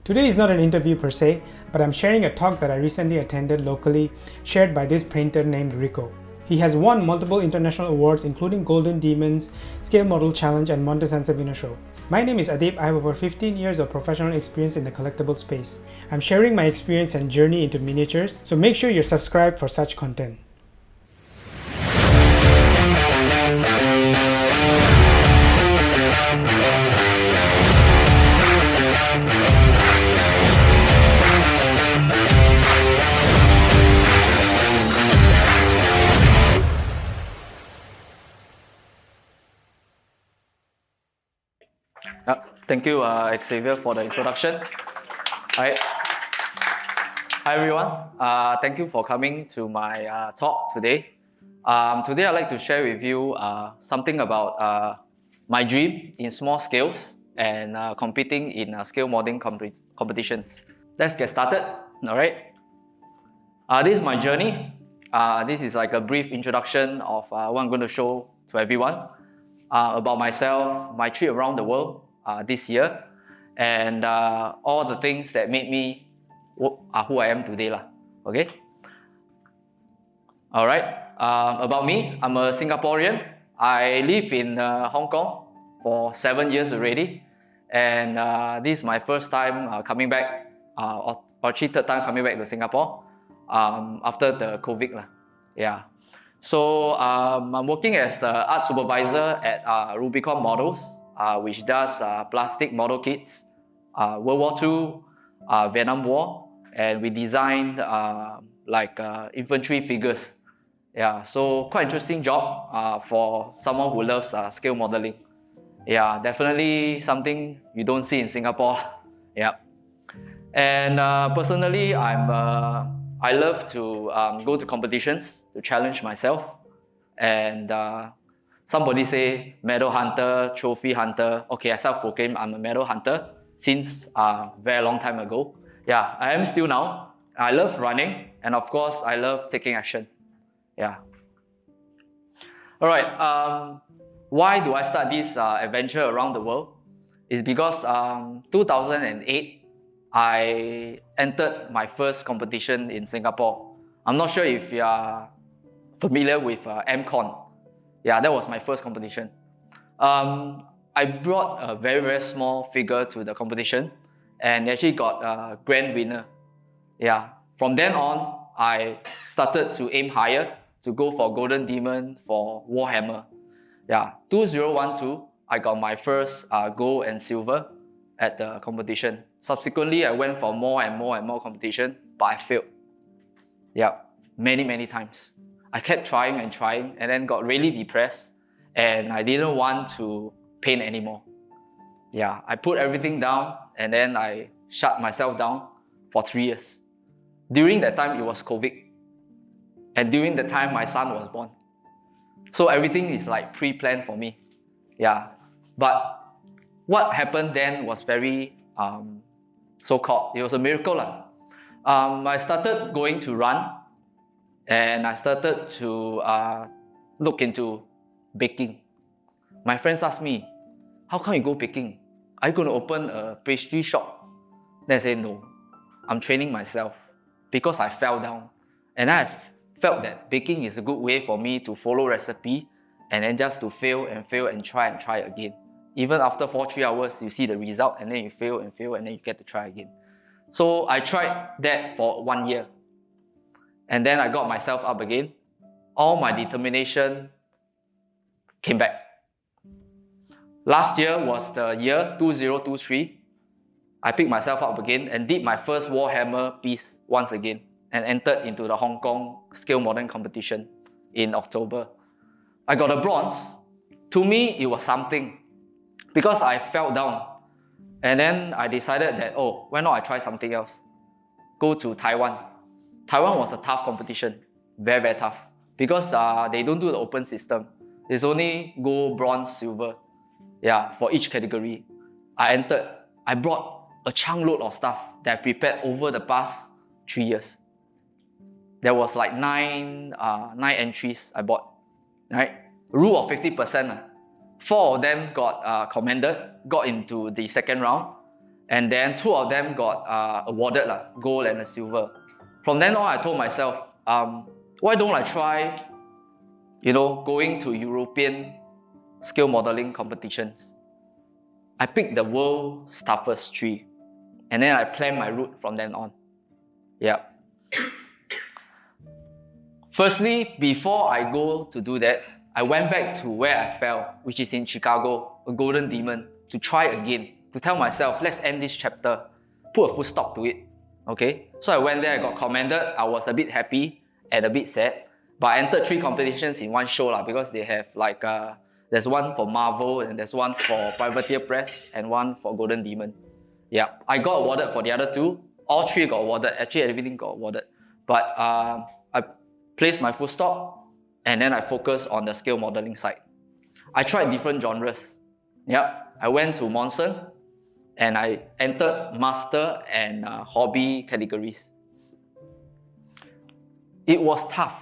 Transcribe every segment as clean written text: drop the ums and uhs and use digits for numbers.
Today is not an interview per se, but I'm sharing a talk that I recently attended locally, shared by this painter named Rico. He has won multiple international awards including Golden Demons, Scale Model Challenge and Montesans Wiener Show. My name is Adib. I have over 15 years of professional experience in the collectible space. I'm sharing my experience and journey into miniatures, so make sure you're subscribed for such content. Thank you, Xavier, for the introduction. Hi everyone. Thank you for coming to my talk today. Today I'd like to share with you something about my dream in small scales and competing in scale modeling competitions. Let's get started. All right. This is my journey. This is like a brief introduction of what I'm going to show to everyone about myself, my trip around the world this year, and all the things that made me who I am today. Okay? Alright, about me, I'm a Singaporean. I live in Hong Kong for 7 years already, and this is my first time coming back, or actually third time coming back to Singapore after the COVID. Yeah. So I'm working as an art supervisor at Rubicon Models, which does plastic model kits, World War II, Vietnam War, and we designed infantry figures. Yeah, so quite interesting job for someone who loves scale modeling. Yeah, definitely something you don't see in Singapore. Yeah, and personally, I love to go to competitions to challenge myself, and somebody say medal hunter, trophy hunter. Okay, I self-proclaim I'm a medal hunter since a very long time ago. Yeah, I am still now. I love running, and of course, I love taking action. Yeah. All right. Why do I start this adventure around the world? It's because 2008, I entered my first competition in Singapore. I'm not sure if you are familiar with MCon. Yeah, that was my first competition. I brought a very, very small figure to the competition and actually got a grand winner. Yeah, from then on, I started to aim higher to go for Golden Demon, for Warhammer. Yeah, 2012, I got my first gold and silver at the competition. Subsequently, I went for more and more competition, but I failed. Yeah, many times. I kept trying and then got really depressed, and I didn't want to paint anymore. Yeah, I put everything down and then I shut myself down for 3 years. During that time, it was COVID. And during the time, my son was born. So everything is like pre-planned for me. Yeah, but what happened then was very so-called, it was a miracle. I started going to run, and I started to look into baking. My friends asked me, how come you go baking? Are you going to open a pastry shop? Then I said, no, I'm training myself because I fell down. And I felt that baking is a good way for me to follow recipe and then just to fail and try again. Even after 3 hours, you see the result and then you fail and then you get to try again. So I tried that for 1 year. And then I got myself up again. All my determination came back. Last year was the year 2023. I picked myself up again and did my first Warhammer piece once again and entered into the Hong Kong scale modeling competition in October. I got a bronze. To me, it was something because I fell down. And then I decided that, oh, why not I try something else? Go to Taiwan. Taiwan was a tough competition, very tough, because they don't do the open system. There's only gold, bronze, silver, yeah, for each category. I entered. I brought a chunk load of stuff that I prepared over the past 3 years. There was like nine entries I bought, right? Rule of 50%. 4 of them got commended, got into the second round, And then 2 of them got awarded gold and a silver. From then on, I told myself, why don't I try, going to European scale modeling competitions? I picked the world's toughest 3, and then I planned my route from then on. Yeah. Firstly, before I go to do that, I went back to where I fell, which is in Chicago, a golden demon, to try again, to tell myself, let's end this chapter, put a full stop to it. Okay? So I went there, I got commended, I was a bit happy and a bit sad, but I entered 3 competitions in one show because they have there's one for Marvel, and there's one for Privateer Press, and one for Golden Demon. Yeah, I got awarded for the other 2. All 3 got awarded. Actually, everything got awarded. But I placed my full stop, and then I focused on the scale modeling side. I tried different genres. Yeah, I went to Monson, and I entered master and hobby categories. It was tough.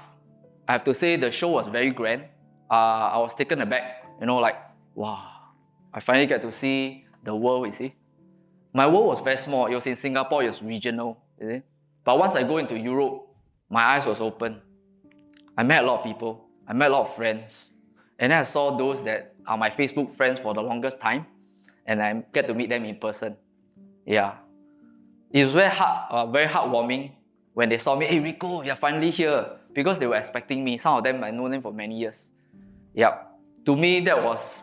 I have to say the show was very grand. I was taken aback, wow, I finally get to see the world, you see. My world was very small. It was in Singapore, it was regional, you see. But once I go into Europe, my eyes was open. I met a lot of people. I met a lot of friends. And then I saw those that are my Facebook friends for the longest time, and I get to meet them in person. Yeah. It was very heartwarming when they saw me, hey Rico, you're finally here. Because they were expecting me. Some of them, I know them for many years. Yeah. To me, that was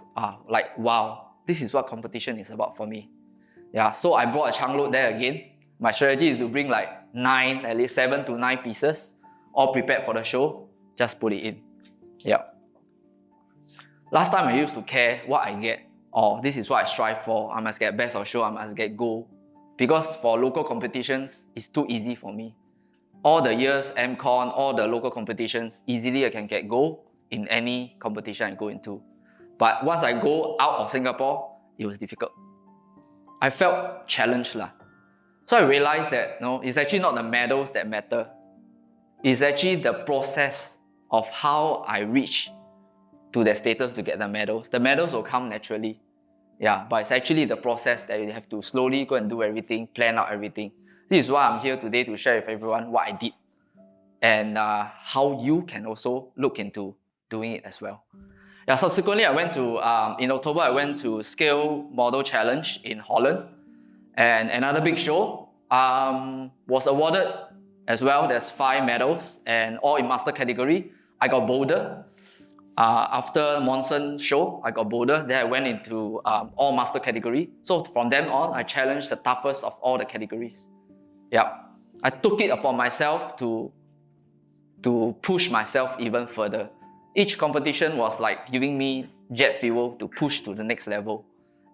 wow, this is what competition is about for me. Yeah, so I bought a chunk load there again. My strategy is to bring at least 7 to 9 pieces, all prepared for the show, just put it in. Yeah. Last time I used to care what I get, this is what I strive for. I must get best of show, I must get gold. Because for local competitions, it's too easy for me. All the years, MCon, all the local competitions, easily I can get gold in any competition I go into. But once I go out of Singapore, it was difficult. I felt challenged. So I realized that it's actually not the medals that matter. It's actually the process of how I reach to the status to get the medals. The medals will come naturally. Yeah, but it's actually the process that you have to slowly go and do everything, plan out everything. This is why I'm here today to share with everyone what I did and how you can also look into doing it as well. Yeah, subsequently, I went to, in October, I went to Scale Model Challenge in Holland, and another big show, was awarded as well. There's 5 medals, and all in master category. I got bolder. After Monson show, I got bolder. Then I went into all master category. So from then on, I challenged the toughest of all the categories. Yeah, I took it upon myself to push myself even further. Each competition was like giving me jet fuel to push to the next level.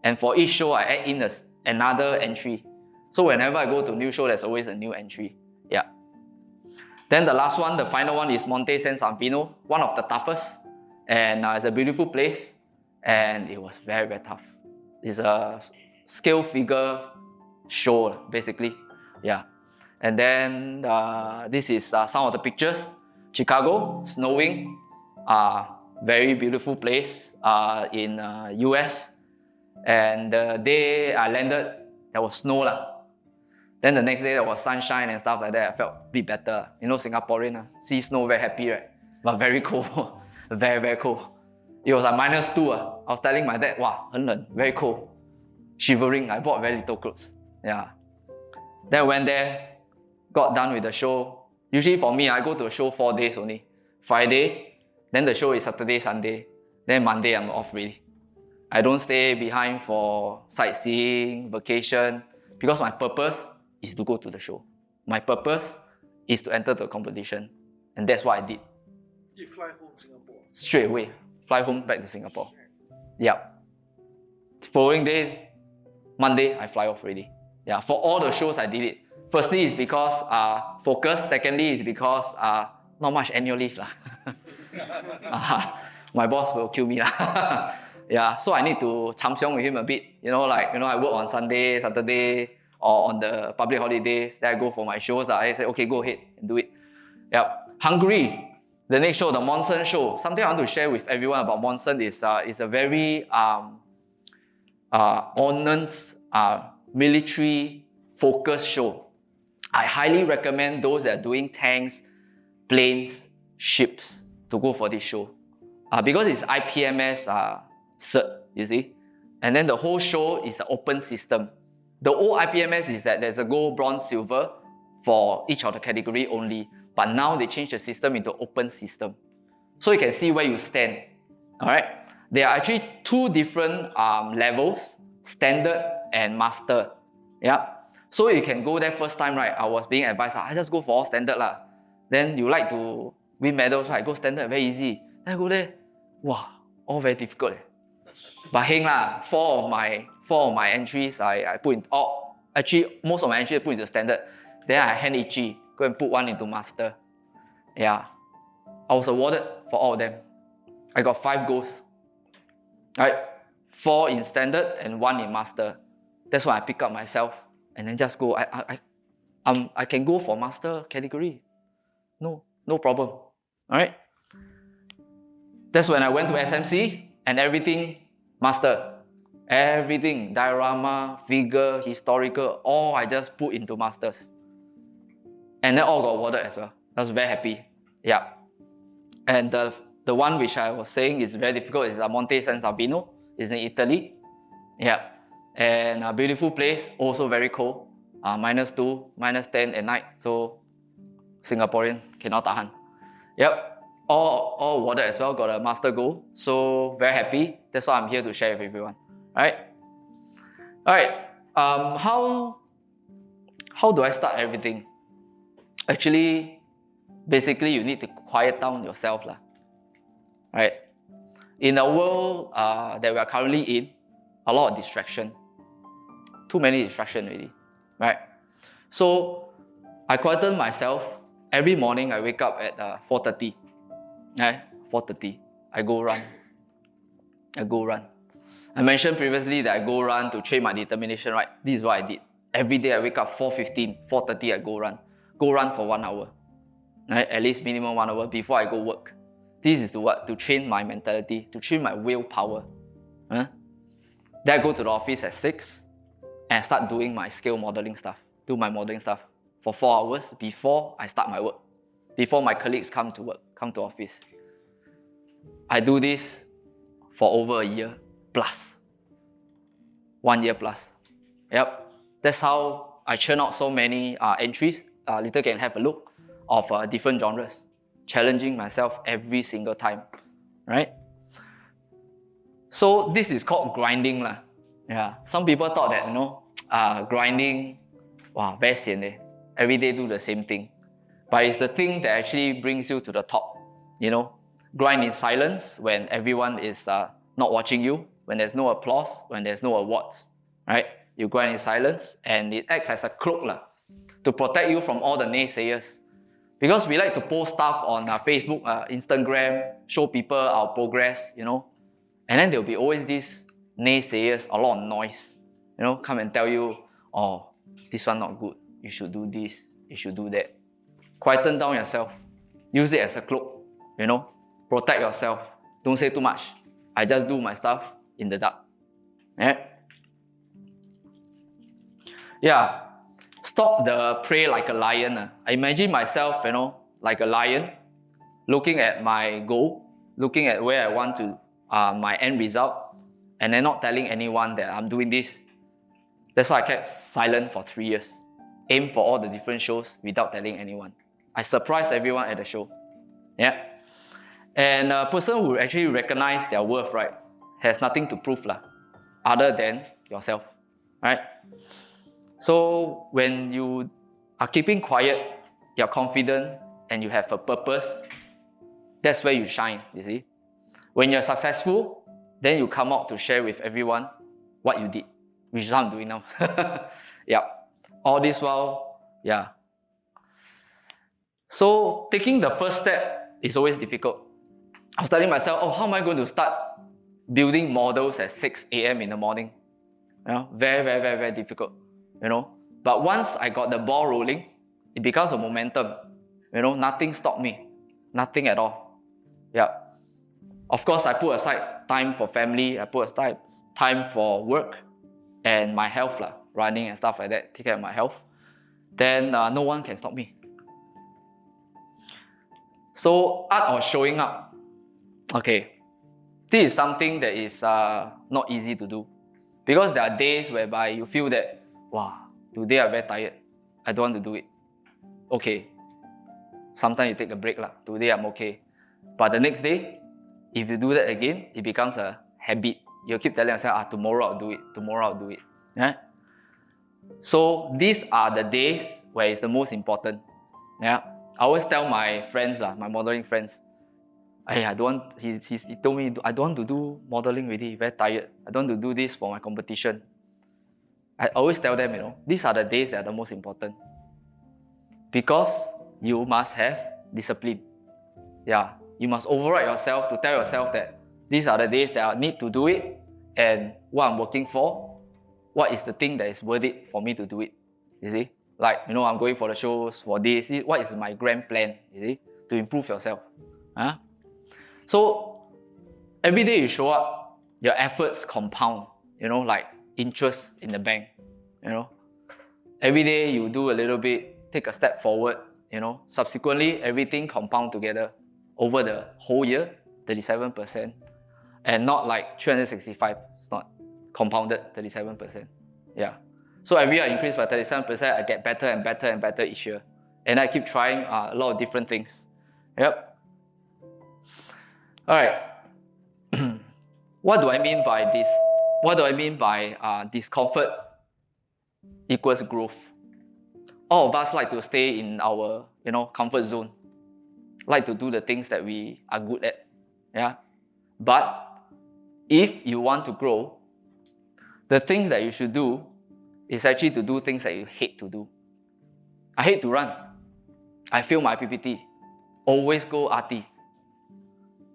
And for each show, I add in another entry. So whenever I go to a new show, there's always a new entry. Yeah. Then the last one, the final one, is Monte San Savino, one of the toughest. And it's a beautiful place. And it was very, very tough. It's a scale figure show, basically. Yeah. And then this is some of the pictures. Chicago, snowing. Very beautiful place in US. And the day I landed, there was snow. Then the next day there was sunshine and stuff like that. I felt a bit better. Singaporean, see snow, very happy, right? But very cold. Very, very cold. It was -2. I was telling my dad, wow, 很冷, very cold. Shivering. I bought very little clothes. Yeah. Then I went there, got done with the show. Usually for me, I go to a show 4 days only. Friday, then the show is Saturday, Sunday. Then Monday, I'm off really. I don't stay behind for sightseeing, vacation, because my purpose is to go to the show. My purpose is to enter the competition. And that's what I did. You fly home Singapore? Straight away. Fly home back to Singapore. Yeah. Following day, Monday, I fly off already. Yeah, for all the shows I did it. Firstly, it's because focus. Secondly, it's because not much annual leave. My boss will kill me. Yeah, so I need to champion with him a bit. I work on Sunday, Saturday, or on the public holidays. Then I go for my shows. I say, okay, go ahead and do it. Yeah. Hungary, the next show, the Monson show. Something I want to share with everyone about Monson is a very honest military focused show. I highly recommend those that are doing tanks, planes, ships to go for this show. Because it's IPMS cert, you see. And then the whole show is an open system. The old IPMS is that there's a gold, bronze, silver for each of the category only. But now they changed the system into open system. So you can see where you stand. All right. There are actually two different levels, standard and master. Yeah. So you can go there first time, right? I was being advised, I just go for all standard lah. Then you like to win medals, right? Go standard, very easy. Then I go there, wow, all very difficult. But heng lah, four of my entries I put in actually most of my entries I put into standard. Then I hand itchy, go and put one into master. Yeah. I was awarded for all of them. I got 5 golds. Right? 4 in standard and 1 in master. That's why I pick up myself and then just go. I can go for master category. No problem. Alright? That's when I went to SMC and everything master. Everything, diorama, figure, historical, all I just put into masters. And then all got awarded as well. I was very happy. Yeah. And the one which I was saying is very difficult is Monte San Sabino. It's in Italy. Yeah. And a beautiful place, also very cold. -2, -10 at night. So Singaporean cannot tahan. Yep. All awarded as well, got a master goal. So very happy. That's why I'm here to share with everyone. Alright. How do I start everything? Actually, basically you need to quiet down yourself lah. Right? In the world that we are currently in, a lot of distraction. Too many distractions already. Right? So I quieten myself. Every morning I wake up at 4:30. Right? 4:30. I go run. I mentioned previously that I go run to train my determination, right? This is what I did. Every day I wake up 4:15, 4:30 I go run. Go run for 1 hour. Right? At least minimum 1 hour before I go work. This is to what? To train my mentality, to train my willpower. Then I go to the office at 6 and I start doing my scale modeling stuff. Do my modeling stuff for 4 hours before I start my work. Before my colleagues come to work, come to office. I do this for over a year plus. 1 year plus. Yep. That's how I churn out so many entries. Later can have a look of different genres. Challenging myself every single time. Right? So this is called grinding lah. Yeah. Some people thought that, grinding, wow, very sian eh. Every day do the same thing. But it's the thing that actually brings you to the top. Grind in silence when everyone is not watching you, when there's no applause, when there's no awards. Right? You grind in silence and it acts as a cloak lah, to protect you from all the naysayers. Because we like to post stuff on Facebook, Instagram, show people our progress, and then there'll be always these naysayers, a lot of noise, come and tell you, oh, this one not good, you should do this, you should do that. Quieten down yourself, use it as a cloak, protect yourself, don't say too much. I just do my stuff in the dark. Yeah. Stalk the prey like a lion. I imagine myself, like a lion, looking at my goal, looking at where I want to, my end result, and then not telling anyone that I'm doing this. That's why I kept silent for 3 years. Aim for all the different shows without telling anyone. I surprised everyone at the show. Yeah. And a person who actually recognize their worth, right, has nothing to prove lah, other than yourself. Right? So when you are keeping quiet, you're confident, and you have a purpose, that's where you shine, you see. When you're successful, then you come out to share with everyone what you did, which is what I'm doing now. Yeah. All this while, yeah. So taking the first step is always difficult. I was telling myself, how am I going to start building models at 6 a.m. in the morning? Very, very, very, very difficult. But once I got the ball rolling, it becomes a momentum. Nothing stopped me. Nothing at all. Yeah. Of course, I put aside time for family, I put aside time for work and my health lah, running and stuff like that, take care of my health, then no one can stop me. So art or showing up. Okay, this is something that is not easy to do. Because there are days whereby you feel that, wow, today I'm very tired. I don't want to do it. Okay. Sometimes you take a break. Today I'm okay. But the next day, if you do that again, it becomes a habit. You keep telling yourself, tomorrow I'll do it. Tomorrow I'll do it. Yeah? So these are the days where it's the most important. Yeah? I always tell my friends, my modeling friends, hey, I don't want, he told me, I don't want to do modeling really, very tired. I don't want to do this for my competition. I always tell them, these are the days that are the most important. Because you must have discipline. Yeah, you must override yourself to tell yourself that these are the days that I need to do it, and what I'm working for, what is the thing that is worth it for me to do it. You see? Like, I'm going for the shows, for this, what is my grand plan, you see, to improve yourself. So, every day you show up, your efforts compound, like interest in the bank, Every day you do a little bit, take a step forward, subsequently everything compound together over the whole year, 37%, and not like 365, it's not compounded 37%. Yeah. So every year I increase by 37%, I get better and better and better each year. And I keep trying a lot of different things. Yep. All right. What do I mean by this? What do I mean by discomfort equals growth? All of us like to stay in our, comfort zone. Like to do the things that we are good at. Yeah. But if you want to grow, the things that you should do is actually to do things that you hate to do. I hate to run. I fail my PPT. Always go RT.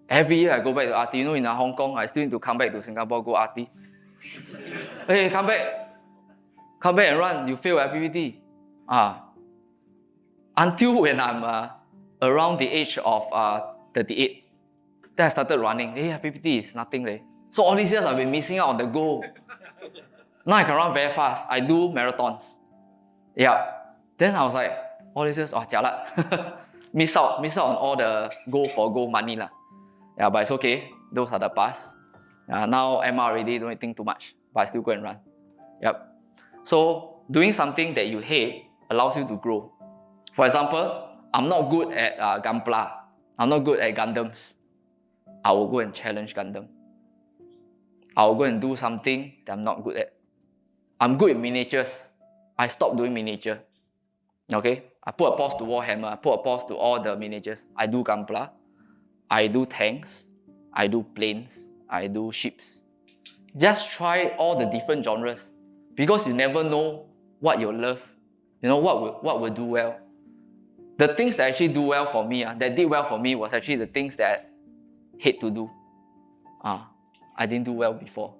Every year I go back to RT. In Hong Kong, I still need to come back to Singapore, go RT. Hey, come back. Come back and run. You fail at PPT. Until when I'm around the age of 38, then I started running. Hey, PPT is nothing. So all these years I've been missing out on the goal. Now I can run very fast. I do marathons. Yeah. Then I was like, all these years, jialat. miss out on all the goal money. Yeah, but it's okay. Those are the past. Now MR already, don't think too much. But I still go and run. Yep. So doing something that you hate allows you to grow. For example, I'm not good at Gunpla. I'm not good at Gundams. I will go and challenge Gundam. I will go and do something that I'm not good at. I'm good at miniatures. I stopped doing miniature. Okay? I put a pause to Warhammer. I put a pause to all the miniatures. I do Gunpla. I do tanks. I do planes. I do ships. Just try all the different genres. Because you never know what you'll love. What will do well. The things that actually do well for me, that did well for me was actually the things that I hate to do. I didn't do well before.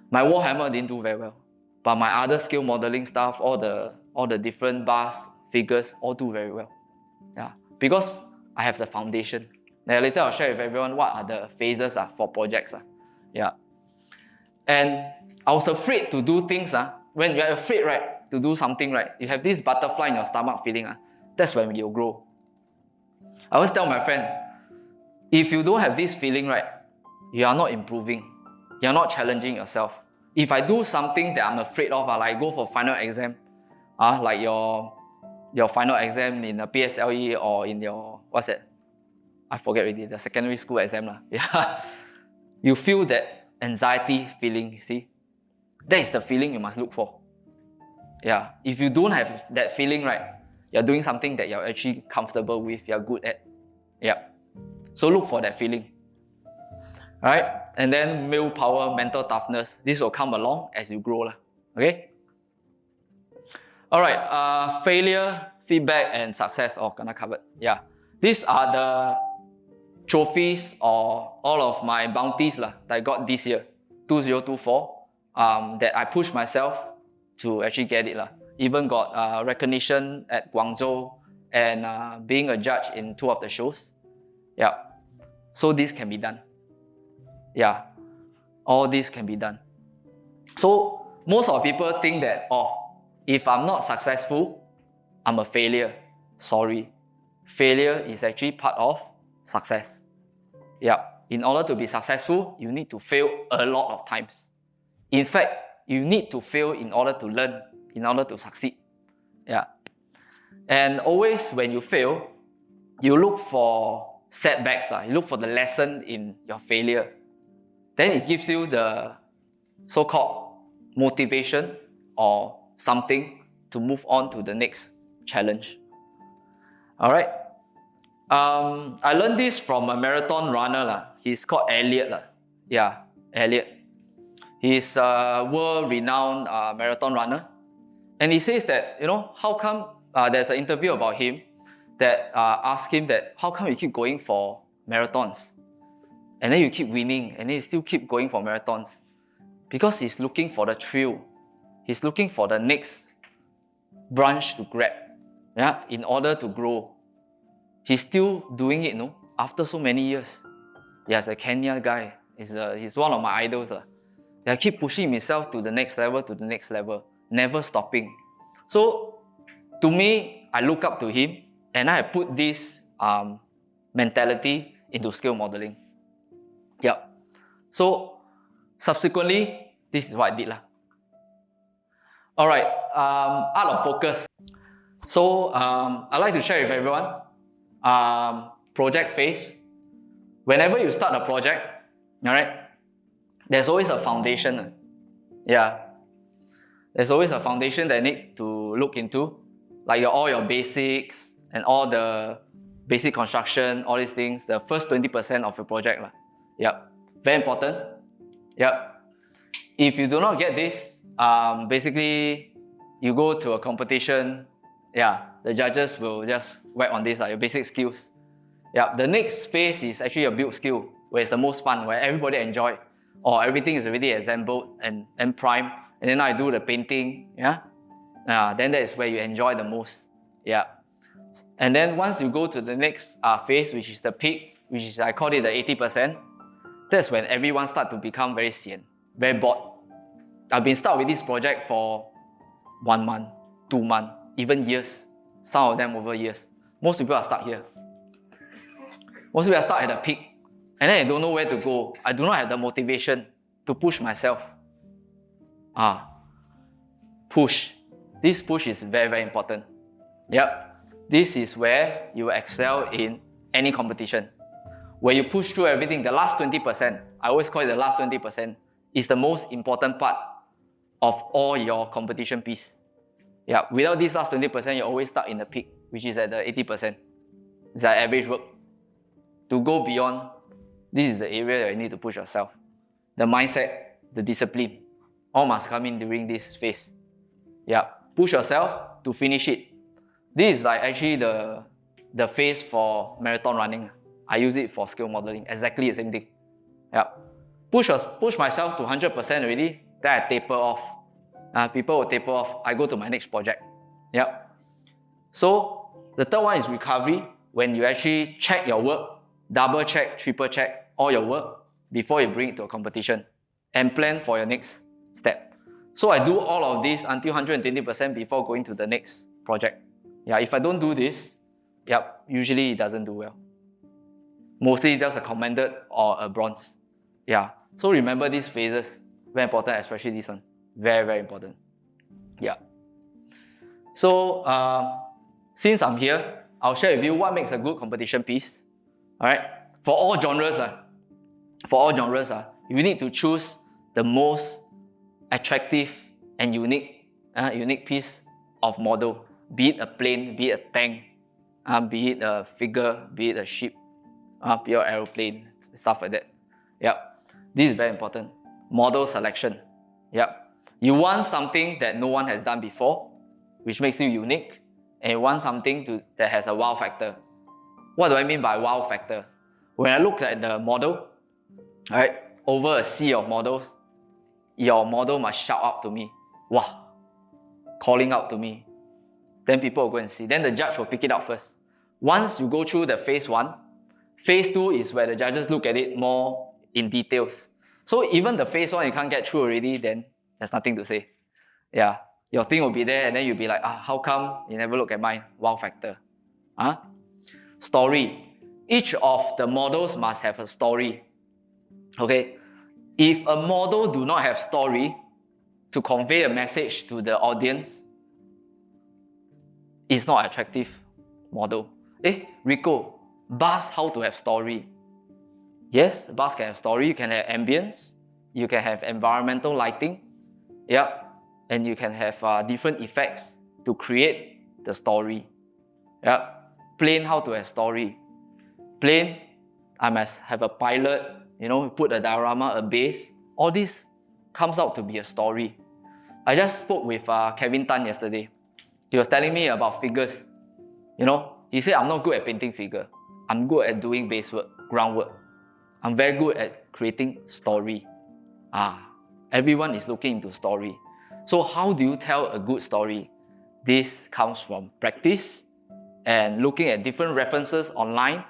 My Warhammer didn't do very well. But my other scale modeling stuff, all the different bars, figures, all do very well. Yeah, because I have the foundation. Later I'll share with everyone what are the phases for projects. Yeah. And I was afraid to do things. When you're afraid, right, to do something, right, you have this butterfly in your stomach feeling. That's when you'll grow. I always tell my friend, if you don't have this feeling, right, you are not improving. You're not challenging yourself. If I do something that I'm afraid of, like go for final exam, like your final exam in a PSLE or in your, what's that? I forget already, the secondary school exam. Yeah. You feel that anxiety feeling, you see? That is the feeling you must look for. Yeah. If you don't have that feeling, right, you're doing something that you're actually comfortable with, you're good at. Yeah. So look for that feeling. Alright? And then willpower, mental toughness, this will come along as you grow. Okay? Alright, failure, feedback, and success all gonna covered. Yeah. These are the trophies or all of my bounties that I got this year, 2024, that I pushed myself to actually get it. Even got recognition at Guangzhou and being a judge in 2 of the shows. Yeah. So this can be done. Yeah. All this can be done. So most of people think that, oh, if I'm not successful, I'm a failure. Sorry. Failure is actually part of success. Yeah. In order to be successful, you need to fail a lot of times. In fact, you need to fail in order to learn, in order to succeed. Yeah. And always when you fail, you look for setbacks. You look for the lesson in your failure. Then it gives you the so-called motivation or something to move on to the next challenge. Alright. I learned this from a marathon runner. He's called Elliot. Yeah, Elliot. He's a world-renowned marathon runner. And he says that, how come there's an interview about him that asked him that, how come you keep going for marathons? And then you keep winning, and then you still keep going for marathons. Because he's looking for the thrill. He's looking for the next branch to grab, in order to grow. He's still doing it, after so many years. He's a Kenya guy. He's one of my idols. Keep pushing himself to the next level, never stopping. So, to me, I look up to him, and I put this mentality into skill modeling. So, subsequently, this is what I did. Alright, art of focus. So, I'd like to share with everyone, project phase. Whenever you start a project, alright, there's always a foundation. There's always a foundation that you need to look into, like all your basics and all the basic construction, all these things, the first 20% of your project. Very important. If you do not get this, basically, you go to a competition, the judges will just whack on this, your basic skills. The next phase is actually a build skill, where it's the most fun, where everybody enjoy, or everything is already assembled and primed, and then I do the painting, then that is where you enjoy the most. And then once you go to the next phase, which is the peak, which is, I call it the 80%, that's when everyone starts to become very sian, very bored. I've been stuck with this project for 1 month, 2 months, even years. Some of them over years. Most people are stuck here. Most people are stuck at the peak. And then I don't know where to go. I do not have the motivation to push myself. Push. This push is very, very important. This is where you will excel in any competition. Where you push through everything, the last 20%, I always call it the last 20%, is the most important part of all your competition piece. Without this last 20%, you're always stuck in the peak, which is at the 80%. It's like average work. To go beyond, this is the area that you need to push yourself. The mindset, the discipline, all must come in during this phase. Push yourself to finish it. This is like actually the phase for marathon running. I use it for skill modeling, exactly the same thing. Push myself to 100% already, then I taper off. People will taper off. I go to my next project. So the third one is recovery, when you actually check your work, double check, triple check all your work before you bring it to a competition and plan for your next step. So I do all of this until 120% before going to the next project. If I don't do this, usually it doesn't do well. Mostly just a commended or a bronze. So remember these phases. Very important, especially this one. Very, very important. So, since I'm here, I'll share with you what makes a good competition piece. Alright? For all genres, you need to choose the most attractive and unique piece of model. Be it a plane, be it a tank, be it a figure, be it a ship, be it an aeroplane, stuff like that. This is very important. Model selection. You want something that no one has done before, which makes you unique, and you want something that has a wow factor. What do I mean by wow factor? When I look at the model, over a sea of models, your model must shout out to me, wow, calling out to me. Then people will go and see. Then the judge will pick it up first. Once you go through the phase 1, phase 2 is where the judges look at it more in details. So even the phase 1 you can't get through already, then There's nothing to say. Yeah, your thing will be there, and then you'll be like, how come you never look at mine? Wow factor. Story. Each of the models must have a story. Okay, if a model do not have story to convey a message to the audience, it's not attractive model. Rico, bus how to have story? Yes, bus can have story. You can have ambience, you can have environmental lighting, yeah, and you can have different effects to create the story. Yeah, plane how to have story? Plane, I must have a pilot, put a diorama, a base. All this comes out to be a story. I just spoke with Kevin Tan yesterday. He was telling me about figures. He said, I'm not good at painting figure. I'm good at doing base work, groundwork. I'm very good at creating story. Everyone is looking into story. So how do you tell a good story? This comes from practice and looking at different references online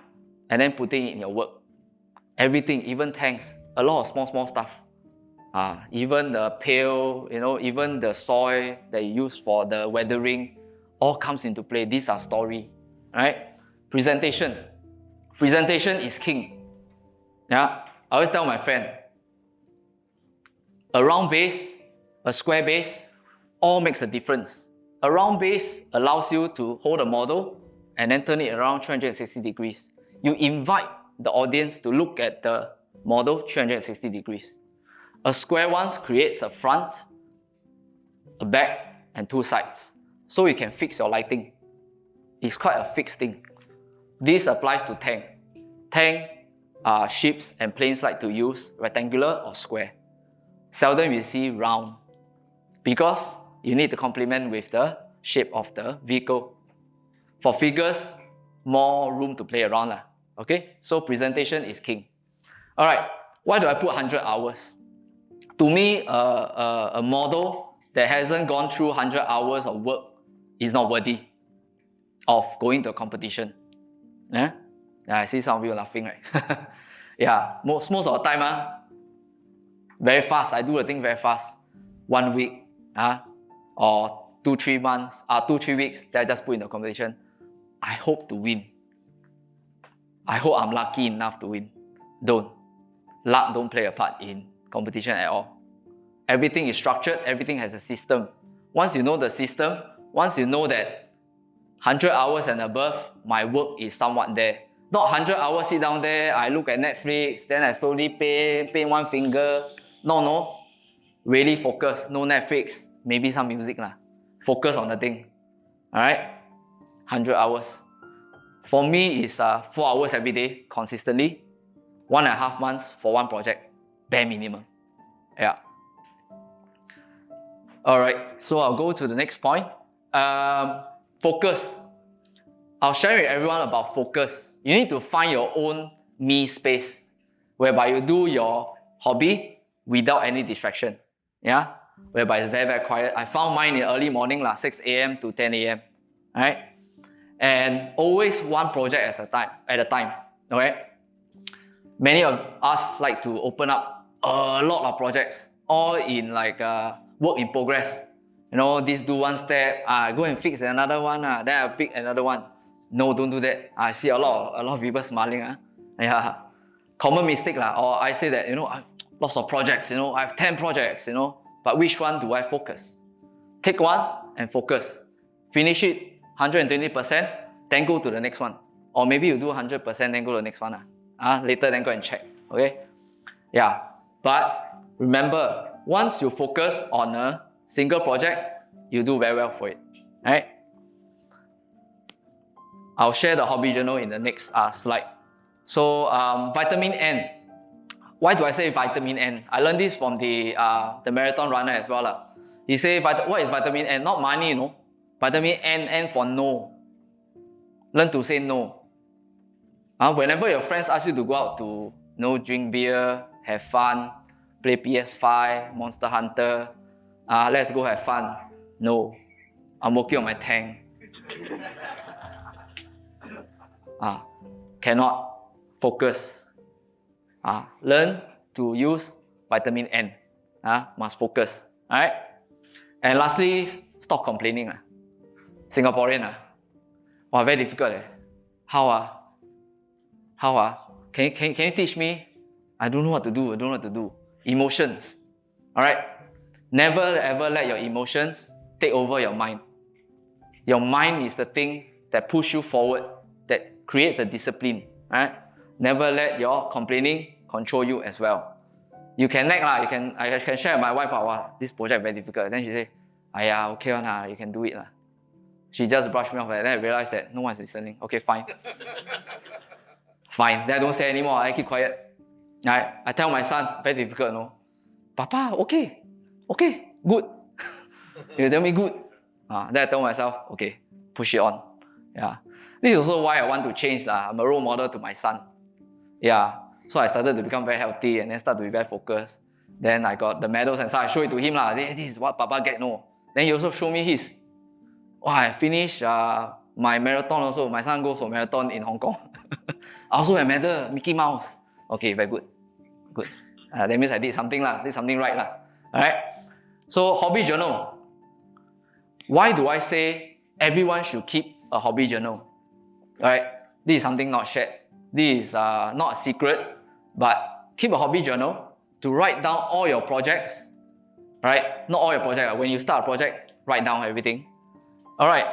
and then putting it in your work. Everything, even tanks, a lot of small stuff. Even the pail, even the soil that you use for the weathering, all comes into play. These are story, right? Presentation. Presentation is king. Yeah, I always tell my friend, a round base, a square base, all makes a difference. A round base allows you to hold a model and then turn it around 360 degrees. You invite the audience to look at the model 360 degrees. A square one creates a front, a back, and two sides. So you can fix your lighting. It's quite a fixed thing. This applies to tank. Tank, ships and planes like to use rectangular or square. Seldom you see round because you need to complement with the shape of the vehicle. For figures, more room to play around. Okay, so presentation is king. Alright, why do I put 100 hours? To me, a model that hasn't gone through 100 hours of work is not worthy of going to a competition. Yeah, I see some of you laughing, right? Yeah, most of the time, very fast. I do the thing very fast. 1 week, or 2-3 months, 2-3 weeks, then I just put in the competition. I hope to win. I hope I'm lucky enough to win. Luck don't play a part in competition at all. Everything is structured, everything has a system. Once you know the system, once you know that 100 hours and above, my work is somewhat there. Not 100 hours sit down there, I look at Netflix, then I slowly paint one finger. No. Really focus, no Netflix, maybe some music. Focus on the thing. Alright? 100 hours. For me, it's 4 hours every day, consistently. 1.5 months for one project, bare minimum. Yeah. Alright, so I'll go to the next point. Focus. I'll share with everyone about focus. You need to find your own me space, whereby you do your hobby without any distraction. Yeah, whereby it's very, very quiet. I found mine in early morning, 6 a.m. to 10 a.m. Right? And always one project at a time. Okay? Many of us like to open up a lot of projects, all in work in progress. This do one step, go and fix another one, then I'll pick another one. No, don't do that. I see a lot of people smiling. Yeah, common mistake or I say that lots of projects. I have 10 projects. But which one do I focus? Take one and focus. Finish it 120%, then go to the next one. Or maybe you do 100%, then go to the next one. Later, then go and check. Okay? Yeah. But remember, once you focus on a single project, you do very well for it. Right? I'll share the hobby journal in the next slide. So, vitamin N. Why do I say vitamin N? I learned this from the marathon runner as well. He said, what is vitamin N? Not money, Vitamin N for no. Learn to say no. Whenever your friends ask you to go out to drink beer, have fun, play PS5, Monster Hunter, let's go have fun. No, I'm working on my tank. Cannot focus. Learn to use vitamin N. Must focus. Alright? And lastly, stop complaining. Singaporean. Wow, very difficult. How? Can you teach me? I don't know what to do. Emotions. Alright? Never ever let your emotions take over your mind. Your mind is the thing that pushes you forward, that creates the discipline. Right? Never let your complaining control you as well. You can nag lah. I can share with my wife, wow, this project very difficult. Then she say, okay one, you can do it lah. She just brushed me off. Then I realized that no one's listening. Okay, fine. Fine. Then I don't say anymore. I keep quiet. I tell my son, very difficult, no? Papa, okay, good. You tell me good. Then I tell myself, okay, push it on. Yeah. This is also why I want to change. I'm a role model to my son. Yeah. So I started to become very healthy and then start to be very focused. Then I got the medals and so I show it to him. This is what Papa get, no. Then he also showed me his. I finished my marathon also. My son goes for marathon in Hong Kong. I also have medal, Mickey Mouse. Okay, very good. Good. That means I did something right. Alright? So hobby journal. Why do I say everyone should keep a hobby journal? Alright? This is something not shared. This is not a secret, but keep a hobby journal to write down all your projects. Alright? Not all your projects. When you start a project, write down everything. Alright.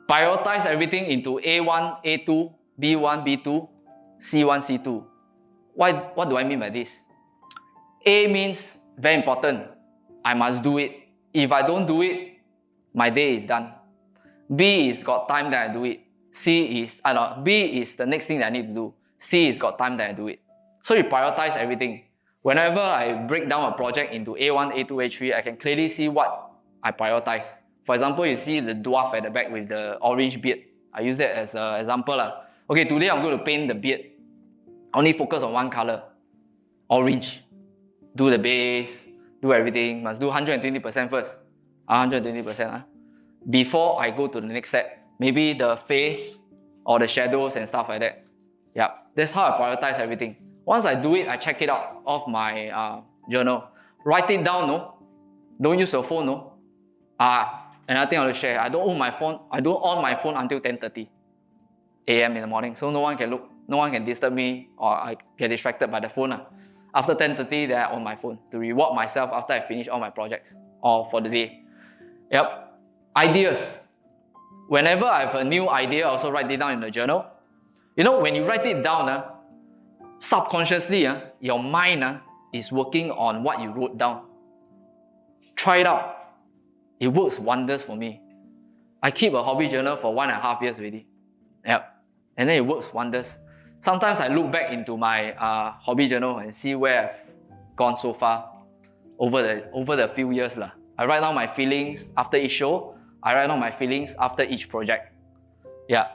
Prioritize everything into A1, A2, B1, B2, C1, C2. What do I mean by this? A means very important. I must do it. If I don't do it, my day is done. B is got time that I do it. B is the next thing that I need to do. C is got time that I do it. So you prioritize everything. Whenever I break down a project into A1, A2, A3, I can clearly see what I prioritize. For example, you see the dwarf at the back with the orange beard. I use that as an example. Okay, today I'm going to paint the beard. Only focus on one color, orange. Do the base, do everything. Must do 120% first. 120%. Before I go to the next step. Maybe the face or the shadows and stuff like that. Yeah, that's how I prioritize everything. Once I do it, I check it out of my journal. Write it down, no? Don't use your phone, no? Another thing I want to share, I don't on my phone until 10:30 a.m. in the morning. So no one can look, no one can disturb me or I get distracted by the phone. After 10:30, then I on my phone to reward myself after I finish all my projects or for the day. Yep. Ideas. Whenever I have a new idea, I also write it down in the journal. You know, when you write it down, subconsciously, your mind is working on what you wrote down. Try it out. It works wonders for me. I keep a hobby journal for 1.5 years already. Yep. And then it works wonders. Sometimes I look back into my hobby journal and see where I've gone so far over the few years. I write down my feelings after each show. I write down my feelings after each project. Yeah.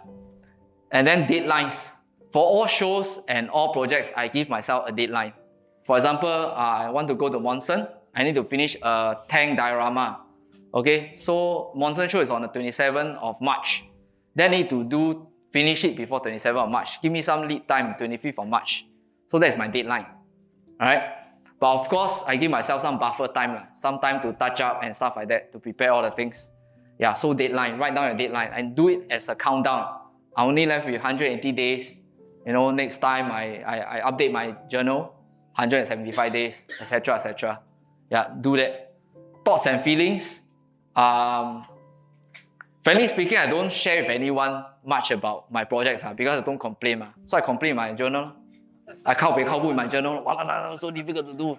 And then deadlines. For all shows and all projects, I give myself a deadline. For example, I want to go to Monson. I need to finish a tank diorama. Okay, so Monson show is on the 27th of March. Then I need to finish it before 27th of March. Give me some lead time, 25th of March. So that's my deadline. Alright? But of course, I give myself some buffer time. Some time to touch up and stuff like that, to prepare all the things. Yeah, so deadline, write down your deadline and do it as a countdown. I only left with 180 days. You know, next time I update my journal, 175 days, etc., etc. Yeah, do that. Thoughts and feelings. Frankly speaking, I don't share with anyone much about my projects because I don't complain. So I complain in my journal. I can't in my journal. Wow, so difficult to do.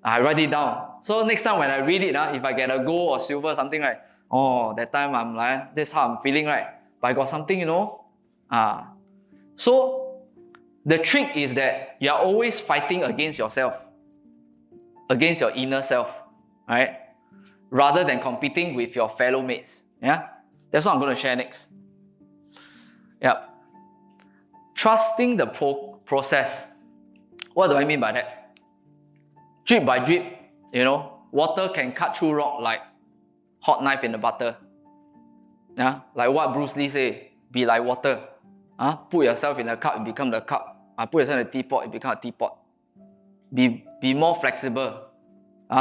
I write it down. So next time when I read it, if I get a gold or silver, something like, oh, that time I'm like, that's how I'm feeling, right? But I got something, you know. So the trick is that you're always fighting against yourself, against your inner self, right? Rather than competing with your fellow mates. Yeah, that's what I'm going to share next. Yeah, trusting the process. What do I mean by that? Drip by drip, you know, water can cut through rock like hot knife in the butter. Yeah, like what Bruce Lee say, be like water. Put yourself in a cup, it become the cup. Put yourself in a teapot, it become a teapot. Be more flexible.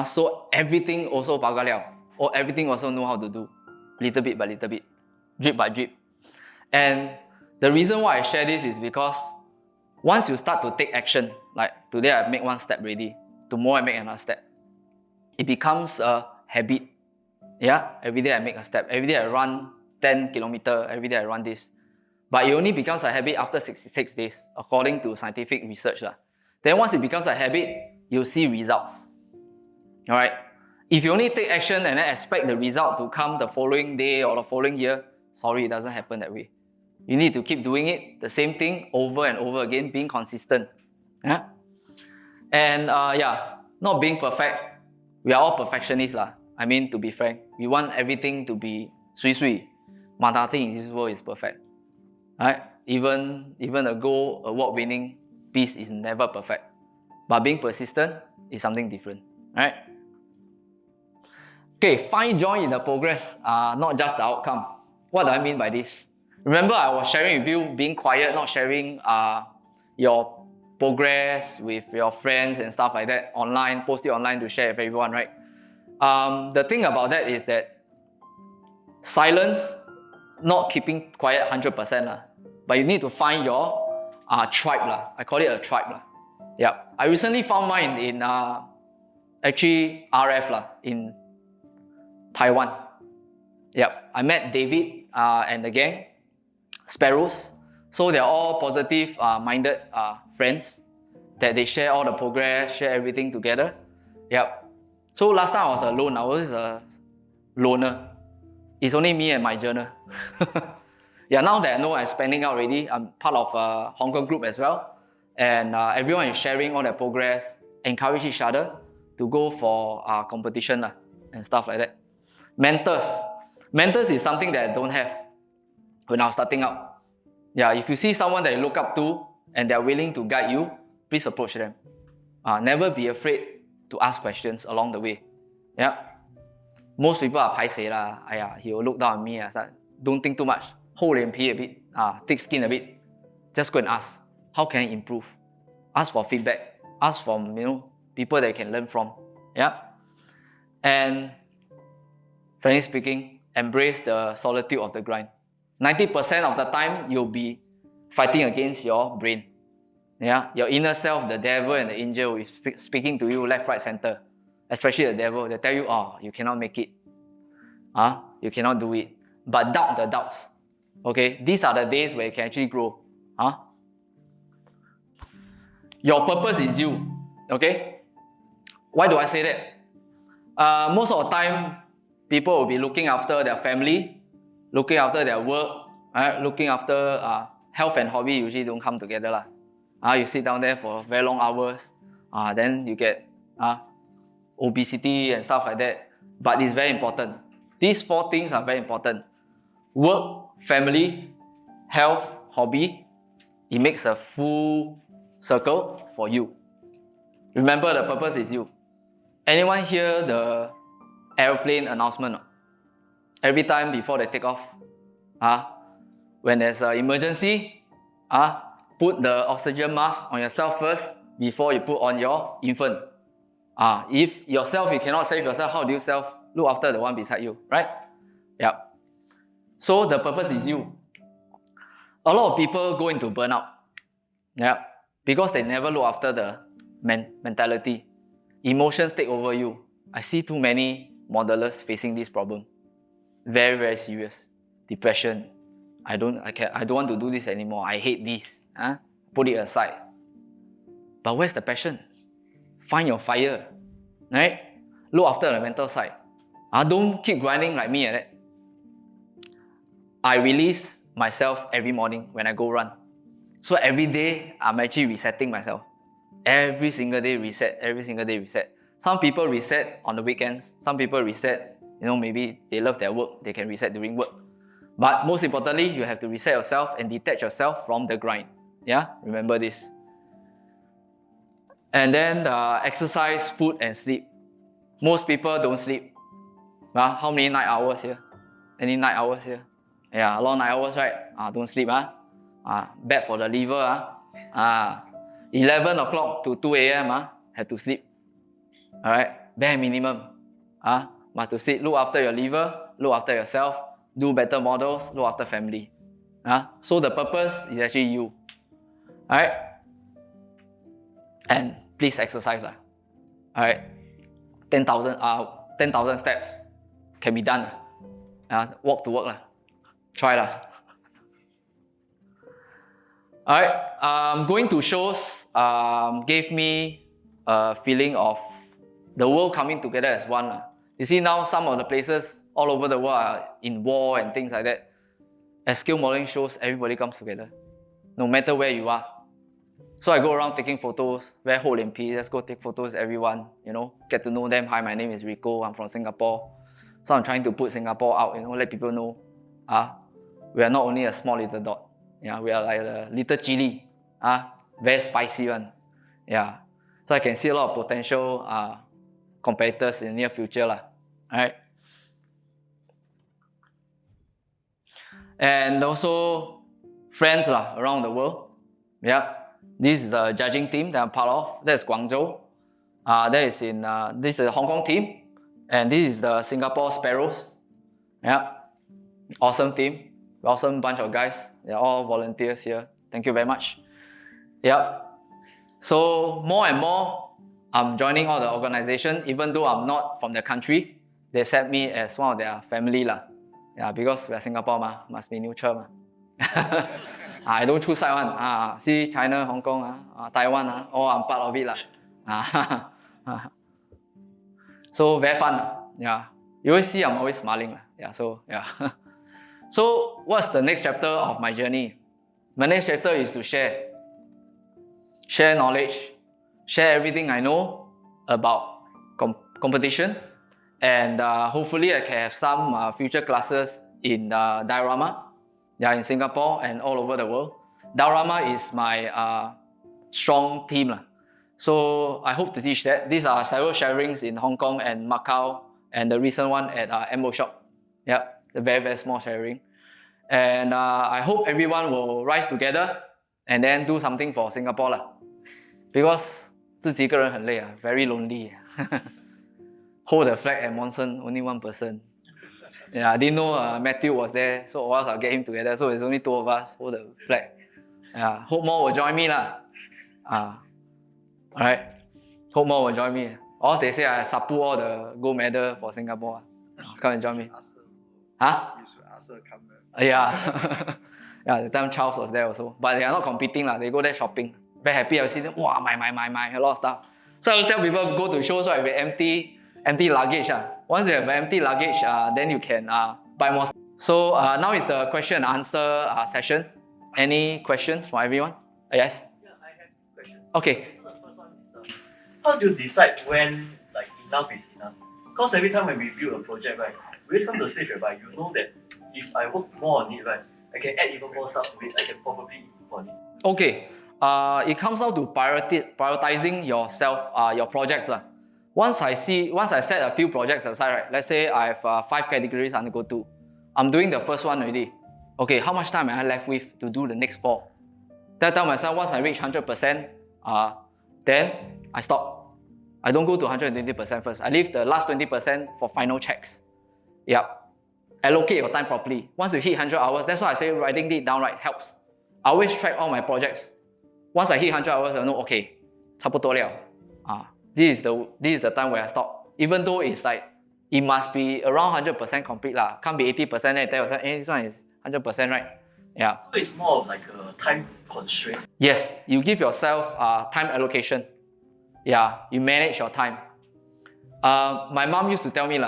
So everything also baga liao, or everything also know how to do, little bit by little bit, drip by drip. And the reason why I share this is because once you start to take action, like today I make one step already, tomorrow I make another step, it becomes a habit. Yeah, every day I make a step, every day I run 10 kilometers, every day I run this. But it only becomes a habit after 66 days, according to scientific research. Then once it becomes a habit, you'll see results. Alright? If you only take action and then expect the result to come the following day or the following year, sorry, it doesn't happen that way. You need to keep doing it, the same thing over and over again, being consistent. Yeah? And not being perfect. We are all perfectionists. I mean, to be frank, we want everything to be sui-sui. But nothing in this world is perfect. Right? Even a gold award-winning piece is never perfect. But being persistent is something different. Right? Okay, find joy in the progress, not just the outcome. What do I mean by this? Remember, I was sharing with you being quiet, not sharing your progress with your friends and stuff like that online, post it online to share with everyone, right? The thing about that is that silence, not keeping quiet 100%, but you need to find your tribe. I call it a tribe. Yeah. I recently found mine in actually RF in Taiwan. Yep. I met David and the gang, Sparrows. So they're all positive minded friends that they share all the progress, share everything together. Yep. So last time I was alone. I was a loner. It's only me and my journal. Yeah, now that I know I'm spending out already, I'm part of a Hong Kong group as well. And everyone is sharing all their progress, encourage each other to go for competition and stuff like that. Mentors. Mentors is something that I don't have when I was starting out. Yeah, if you see someone that you look up to and they're willing to guide you, please approach them. Never be afraid to ask questions along the way. Yeah. Most people are paiseh lah. He will look down on me. Don't think too much. Hold脸皮 a bit. Thick skin a bit. Just go and ask. How can I improve? Ask for feedback. Ask from people that you can learn from. Yeah. And frankly speaking, embrace the solitude of the grind. 90% of the time you'll be fighting against your brain. Yeah, your inner self, the devil and the angel is speaking to you left, right, center. Especially the devil, they tell you, you cannot make it. You cannot do it. But doubt the doubts. Okay, these are the days where you can actually grow. Your purpose is you. Okay, why do I say that? Most of the time, people will be looking after their family, looking after their work, looking after health and hobby usually don't come together. You sit down there for very long hours, then you get obesity and stuff like that. But it's very important. These 4 things are very important. Work, family, health, hobby. It makes a full circle for you. Remember, the purpose is you. Anyone hear the airplane announcement? Every time before they take off, when there's an emergency, put the oxygen mask on yourself first before you put on your infant. If yourself, you cannot save yourself, how do you look after the one beside you, right? Yeah. So the purpose is you. A lot of people go into burnout, because they never look after the mentality. Emotions take over you. I see too many modelers facing this problem. Very, very serious. Depression. I don't want to do this anymore. I hate this. Put it aside. But where's the passion? Find your fire. Right? Look after the mental side. Don't keep grinding like me. I release myself every morning when I go run. So every day, I'm actually resetting myself. Every single day reset. Every single day reset. Some people reset on the weekends. Some people reset, maybe they love their work. They can reset during work. But most importantly, you have to reset yourself and detach yourself from the grind. Yeah, remember this. And then exercise, food, and sleep. Most people don't sleep. How many night hours here? Any night hours here? Yeah, a lot of night hours, right? Don't sleep. Bad for the liver. 11 o'clock to 2 a.m. Have to sleep. Alright? bare minimum. Must to sit, look after your liver, look after yourself, do better models, look after family. So the purpose is actually you. Alright? And please exercise. Alright? 10,000 steps can be done. Walk to work. Try. Alright, going to shows gave me a feeling of the world coming together as one. You see now some of the places all over the world are in war and things like that. As skill modeling shows, everybody comes together, no matter where you are. So I go around taking photos, very whole in peace, let's go take photos everyone, get to know them. Hi, my name is Rico, I'm from Singapore. So I'm trying to put Singapore out, let people know we are not only a small little dot. We are like a little chili, very spicy one. So I can see a lot of potential competitors in the near future. Alright. And also friends around the world. This is the judging team that I'm part of. That's Guangzhou. This is the Hong Kong team. And this is the Singapore Sparrows. Awesome team. Awesome bunch of guys. They're all volunteers here. Thank you very much. So more and more, I'm joining all the organization, even though I'm not from the country. They accept me as one of their family. Because we are Singapore, must be neutral. I don't choose side one. See China, Hong Kong, Taiwan, all I'm part of it. So very fun. You always see I'm always smiling. So what's the next chapter of my journey? My next chapter is to share knowledge, share everything I know about competition, and hopefully I can have some future classes in diorama, in Singapore and all over the world. Diorama is my strong team. So I hope to teach that. These are several sharings in Hong Kong and Macau, and the recent one at Ambo Shop. The very, very small sharing. And I hope everyone will rise together and then do something for Singapore. Because 自己一个人很累, very lonely. Hold the flag at Monson, only one person. I didn't know Matthew was there, so or else I'll get him together. So it's only two of us hold the flag. Hope more will join me. Alright, hope more will join me. Or else they say I sapu all the gold medal for Singapore. Come and join me. You should ask her come there. The time Charles was there also. But they are not competing, they go there shopping. Very happy, I see them, wow, my, a lot of stuff. So I tell people go to shows with empty luggage. Once you have empty luggage, then you can buy more. So now is the question and answer session. Any questions for everyone? Yes? Yeah, I have a question. Okay. So the first one is, how do you decide when enough is enough? Because every time when we build a project, right, we always come to a stage whereby you know that if I work more on it, right, I can add even more stuff to it, I can probably improve on it. Okay. It comes down to prioritizing yourself, your projects. Once I set a few projects aside, right, let's say I have 5 categories I need to go to. I'm doing the first one already. Okay, how much time am I left with to do the next 4? Then I tell myself, once I reach 100%, then I stop. I don't go to 120% first. I leave the last 20% for final checks. Allocate your time properly. Once you hit 100 hours, that's why I say writing it down helps. I always track all my projects. Once I hit 100 hours, I know, okay, 差不多了. This is the time where I stop. Even though it's it must be around 100% complete. Can't be 80% and tell yourself, this one is 100%, right? So it's more of a time constraint. Yes, you give yourself time allocation. You manage your time. My mom used to tell me,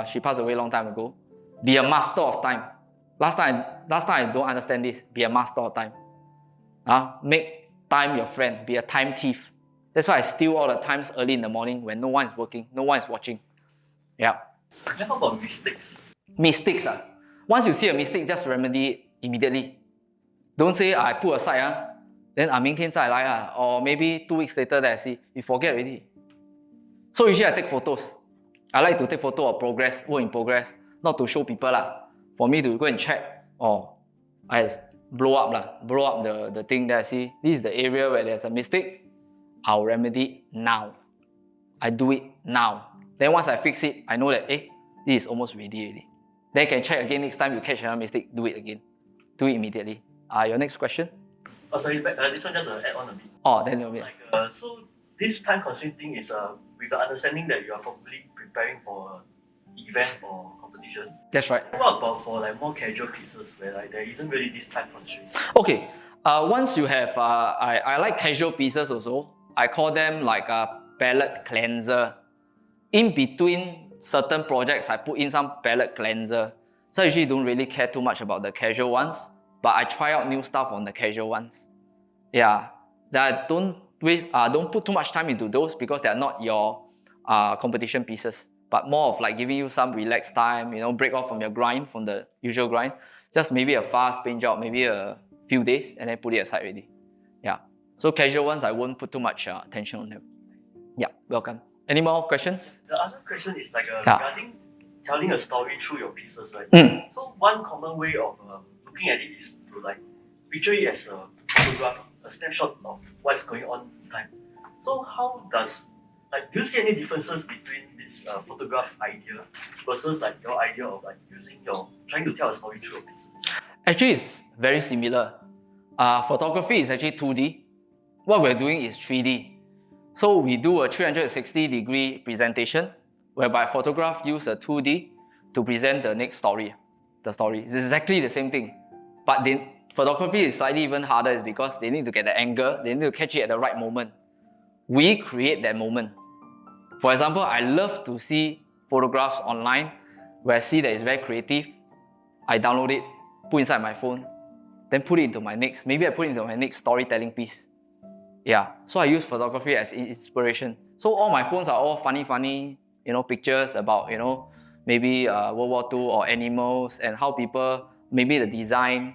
she passed away a long time ago, be a master of time. Last time I don't understand this. Be a master of time. Make time your friend. Be a time thief. That's why I steal all the times early in the morning when no one is working, no one is watching. Then how about mistakes? Mistakes. Once you see a mistake, just remedy it immediately. Don't say I put aside, then 明天再来 or maybe 2 weeks later that I see, you forget already. So usually I take photos. I like to take photo of progress, work in progress, not to show people for me to go and check. I blow up the thing that I see. This is the area where there's a mistake. I'll remedy it now. I do it now. Then once I fix it, I know that, this is almost ready already. Then you can check again next time you catch another mistake, do it again. Do it immediately. Your next question? Oh, sorry, this one just add on a bit. Oh, then a bit. So this time constraint thing is with the understanding that you are probably preparing for an event or competition. That's right. What about for like more casual pieces where like there isn't really this time constraint? Okay. Once you have, I like casual pieces also. I call them like a palette cleanser. In between certain projects, I put in some palette cleanser. So I usually don't really care too much about the casual ones, but I try out new stuff on the casual ones. Yeah, that don't put too much time into those because they are not your competition pieces, but more of like giving you some relaxed time, break off from your grind, from the usual grind. Just maybe a fast paint job, maybe a few days, and then put it aside already. Yeah, so casual ones, I won't put too much attention on them. Yeah, welcome. Any more questions? The other question is like regarding telling a story through your pieces, right? So one common way of looking at it is to like picture it as a photograph, a snapshot of what's going on in time. So how does, like, do you see any differences between this photograph idea versus like your idea of like trying to tell a story through your pieces? Actually, it's very similar. Photography is actually 2D. What we're doing is 3D. So we do a 360-degree presentation, whereby photograph use a 2D to present the next story. The story is exactly the same thing, but photography is slightly even harder is because they need to get the angle, they need to catch it at the right moment. We create that moment. For example, I love to see photographs online where I see that it's very creative. I download it, put inside my phone, then put it into my next, maybe I put it into my next storytelling piece. Yeah, so I use photography as inspiration. So all my phones are all funny, pictures about, maybe World War II or animals and how people, maybe the design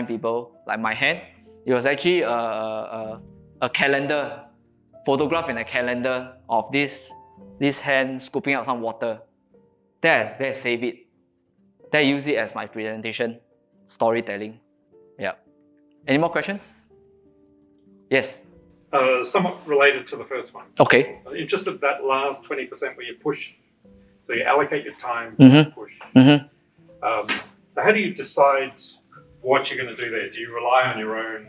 people, like my hand. It was actually a calendar, photograph in a calendar of this hand scooping out some water. There, save it. There, use it as my presentation, storytelling. Yeah. Any more questions? Yes. Somewhat related to the first one. Okay. I'm interested in that last 20% where you push. So you allocate your time to push. So how do you decide what you're going to do there? Do you rely on your own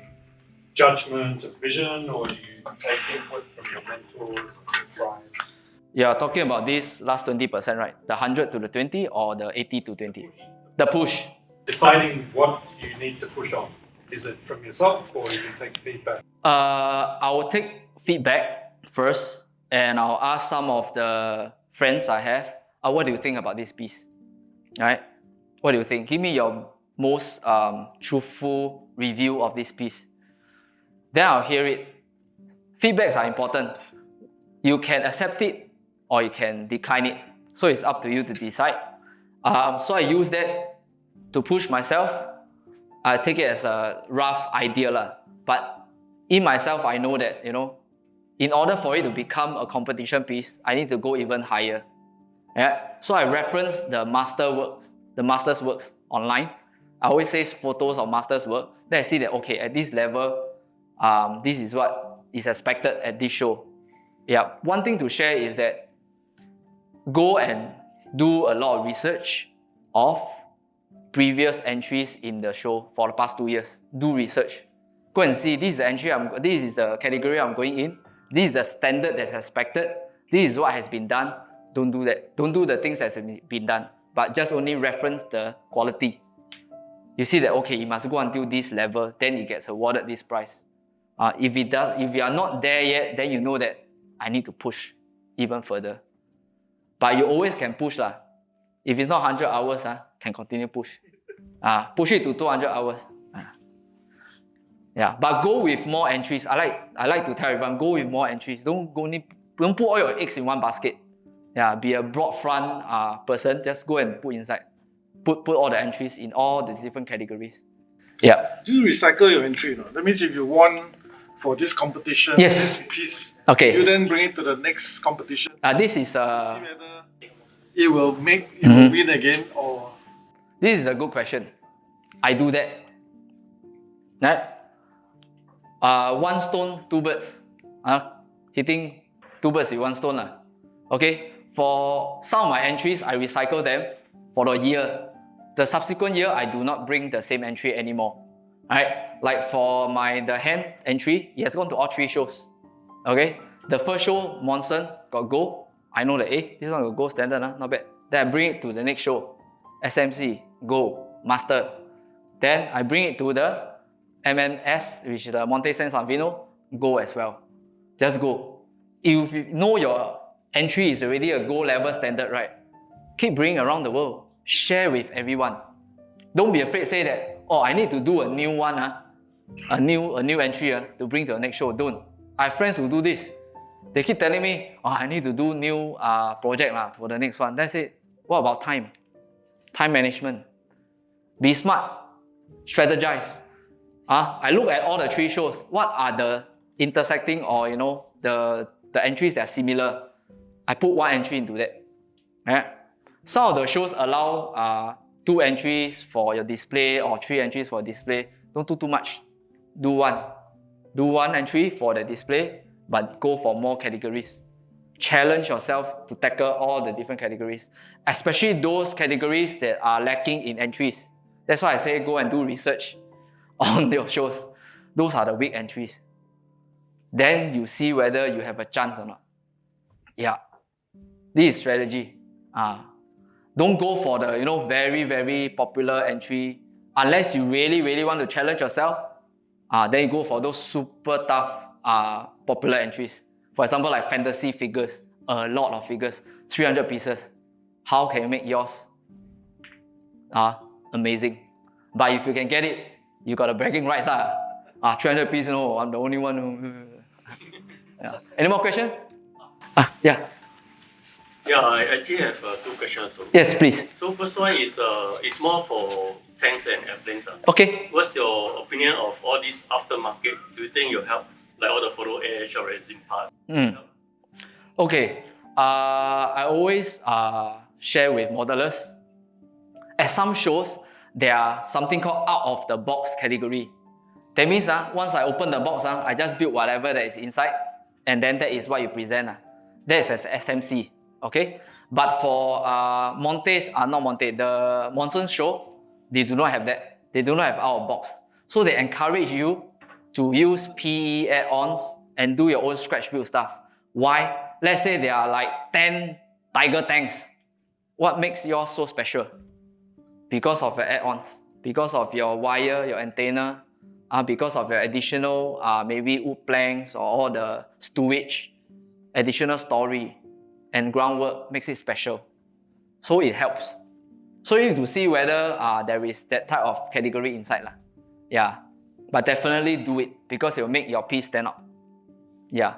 judgment and vision, or do you take input from your mentors or your clients? You're talking about this last 20%, right? The 100 to the 20 or the 80 to 20? The push. Deciding what you need to push on. Is it from yourself or you can take feedback? I will take feedback first and I'll ask some of the friends I have, what do you think about this piece? Alright? What do you think? Give me your most truthful review of this piece. Then I'll hear it. Feedbacks are important. You can accept it or you can decline it. So it's up to you to decide. So I use that to push myself. I take it as a rough idea, but in myself, I know that, in order for it to become a competition piece, I need to go even higher. Yeah? So I reference the master's works online. I always say photos of master's work. Then I see that, okay, at this level, this is what is expected at this show. Yeah. One thing to share is that go and do a lot of research of previous entries in the show for the past 2 years. Do research. Go and see, this is the entry, this is the category I'm going in. This is the standard that's expected. This is what has been done. Don't do that. Don't do the things that's been done, but just only reference the quality. You see that, okay, it must go until this level, then it gets awarded this prize. If you are not there yet, then you know that I need to push even further. But you always can push. If it's not 100 hours, can continue push. Push it to 200 hours. Yeah, but go with more entries. I like to tell everyone, go with more entries. Don't put all your eggs in one basket. Yeah, be a broad front person. Just go and put inside. Put all the entries in all the different categories. Yeah. Do you recycle your entry? No? That means if you won for this competition, yes, this piece, okay, you then bring it to the next competition. This is see whether it will win again or. This is a good question. I do that. Right? One stone, two birds. Hitting two birds with one stone. Okay, for some of my entries, I recycle them for the year. The subsequent year, I do not bring the same entry anymore. Alright, like for the hand entry, it has gone to all 3 shows. Okay, the first show, Monson, got gold. I know that, this one got gold standard, not bad. Then I bring it to the next show, SMC, gold, master. Then I bring it to the MMS, which is the Monte San Salvino, gold as well. Just go. If you know your entry is already a gold level standard, right? Keep bringing around the world. Share with everyone. Don't be afraid to say that, I need to do a new one, a new entry to bring to the next show. Don't. I have friends who do this. They keep telling me, I need to do new project for the next one. That's it. What about time? Time management. Be smart. Strategize. I look at all the 3 shows. What are the intersecting or the entries that are similar? I put 1 entry into that. Right? Some of the shows allow 2 entries for your display or 3 entries for display. Don't do too much. Do 1. Do 1 entry for the display, but go for more categories. Challenge yourself to tackle all the different categories, especially those categories that are lacking in entries. That's why I say go and do research on your shows. Those are the weak entries. Then you see whether you have a chance or not. Yeah. This is strategy. Don't go for the very, very popular entry unless you really, really want to challenge yourself. Then you go for those super tough popular entries. For example, like fantasy figures, a lot of figures, 300 pieces. How can you make yours amazing? But if you can get it, you got the bragging rights. 300 pieces, I'm the only one. Yeah. Any more questions? Yeah. Yeah, I actually have 2 questions. So. Yes, please. So first one is it's more for tanks and airplanes. Okay. What's your opinion of all these aftermarket? Do you think you'll help, like all the photo edge or resin parts? Okay. I always share with modelers. At some shows, there are something called out of the box category. That means once I open the box, I just build whatever that is inside, and then that is what you present. That is as SMC. Okay, but for Montes, not Monte, the Monson show, they do not have that. They do not have out of box. So they encourage you to use PE add-ons and do your own scratch build stuff. Why? Let's say there are like 10 Tiger tanks. What makes yours so special? Because of your add-ons, because of your wire, your antenna, because of your additional maybe wood planks or all the stowage, additional story and groundwork makes it special. So it helps. So you need to see whether there is that type of category inside. Yeah, but definitely do it because it will make your piece stand out. Yeah.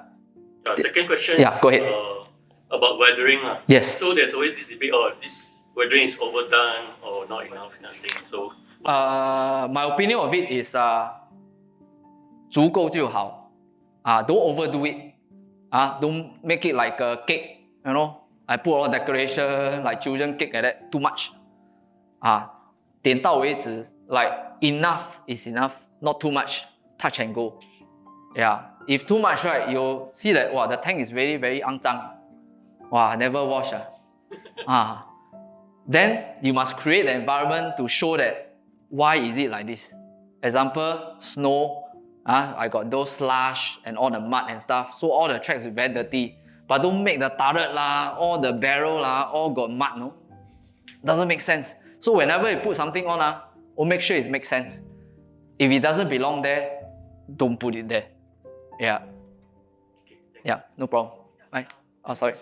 Second question go ahead. About weathering. Yes. So there's always this debate, this weathering is overdone or not enough, nothing. So my opinion of it is 足够就好. Don't overdo it. Don't make it like a cake. I put a lot of decoration like children cake like that. Too much. 点到为止. Like enough is enough. Not too much. Touch and go. Yeah. If too much, right, you'll see that the tank is very, very 肮脏. Never wash. Then you must create the environment to show that why is it like this. Example, snow. I got those slush and all the mud and stuff. So all the tracks are very dirty. But don't make the turret all the barrel all got mud, no? Doesn't make sense. So whenever you put something on, make sure it makes sense. If it doesn't belong there, don't put it there. Yeah. Yeah, no problem. Right? Oh, sorry.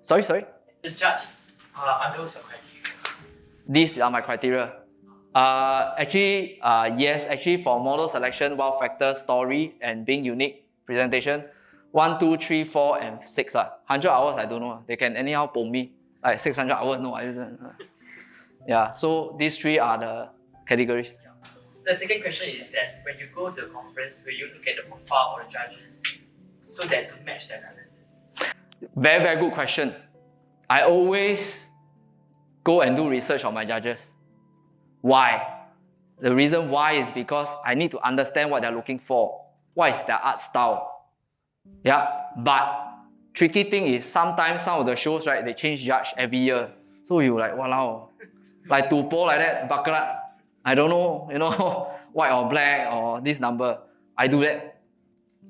Sorry? The judge are those your criteria? These are my criteria. Actually, yes. Actually, for model selection, wow factor, story, and being unique, presentation, 1, 2, 3, 4, and 6. 100 hours, I don't know. They can anyhow pull me. Like 600 hours, no, I didn't. Yeah, so these 3 are the categories. The second question is that when you go to the conference, will you look at the profile of the judges so that to match the analysis? Very, very good question. I always go and do research on my judges. Why? The reason why is because I need to understand what they're looking for. What is their art style? Yeah, but tricky thing is sometimes some of the shows, right, they change judge every year. So you like, walao, like tupo like that, bakarat. I don't know, white or black or this number. I do that.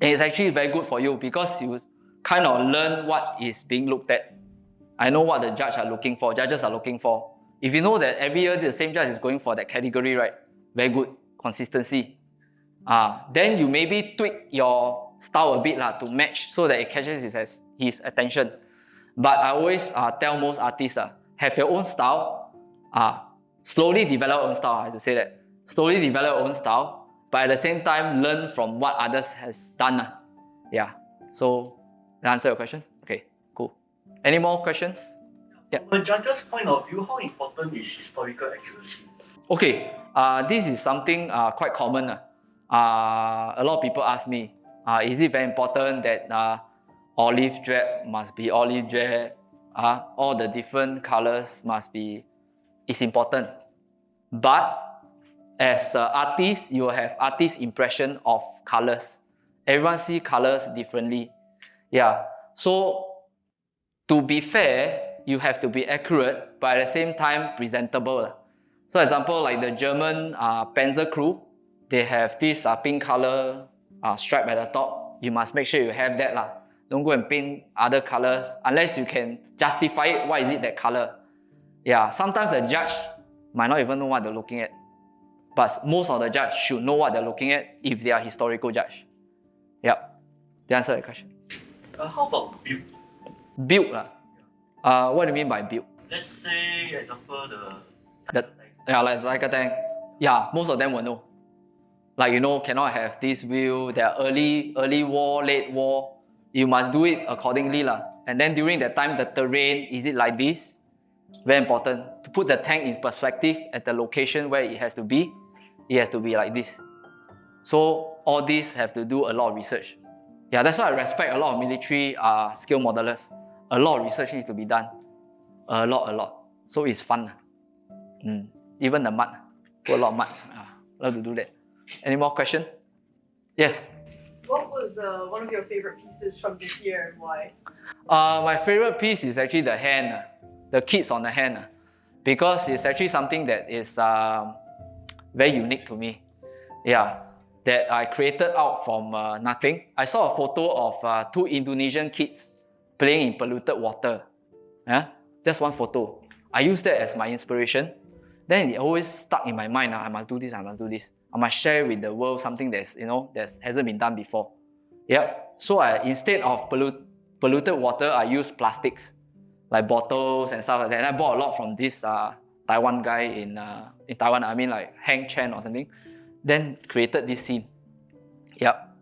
And it's actually very good for you because you kind of learn what is being looked at. I know what the judges are looking for. If you know that every year the same judge is going for that category, right? Very good, consistency. Then you maybe tweak your style a bit to match so that it catches his attention. But I always tell most artists, have your own style, slowly develop your own style, I have to say that. Slowly develop your own style, but at the same time, learn from what others has done. Yeah, so that answer your question? Okay, cool. Any more questions? Yeah. From a judge's point of view, how important is historical accuracy? Okay, this is something quite common. A lot of people ask me, is it very important that olive drab must be olive drab? All the different colors must be, it's important. But as an artist, you have artist impression of colors. Everyone sees colors differently. Yeah, so to be fair, you have to be accurate, but at the same time presentable. So example, like the German Panzer crew, they have this pink color stripe at the top. You must make sure you have that. Don't go and paint other colors unless you can justify it. Why is it that color? Yeah, sometimes the judge might not even know what they're looking at. But most of the judge should know what they're looking at if they are historical judge. Yep. Did I answer the question? How about build? Build. What do you mean by build? Let's say, example, like a tank. Yeah, most of them will know. Like, cannot have this wheel. There are early war, late war. You must do it accordingly. And then during that time, the terrain, is it like this? Very important. To put the tank in perspective at the location where it has to be, it has to be like this. So all these have to do a lot of research. Yeah, that's why I respect a lot of military scale modelers. A lot of research needs to be done. A lot. So it's fun. Even the mud. Put a lot of mud. Love to do that. Any more questions? Yes? What was one of your favorite pieces from this year and why? My favorite piece is actually the hand. The kids on the hand. Because it's actually something that is very unique to me. Yeah, that I created out from nothing. I saw a photo of 2 Indonesian kids playing in polluted water. Just one photo. I used that as my inspiration. Then it always stuck in my mind. I must do this. I must share with the world something that hasn't been done before. Yep. So instead of polluted water, I use plastics, like bottles and stuff like that. And I bought a lot from this Taiwan guy in Taiwan. I mean, like Hang Chen or something. Then created this scene. Yep.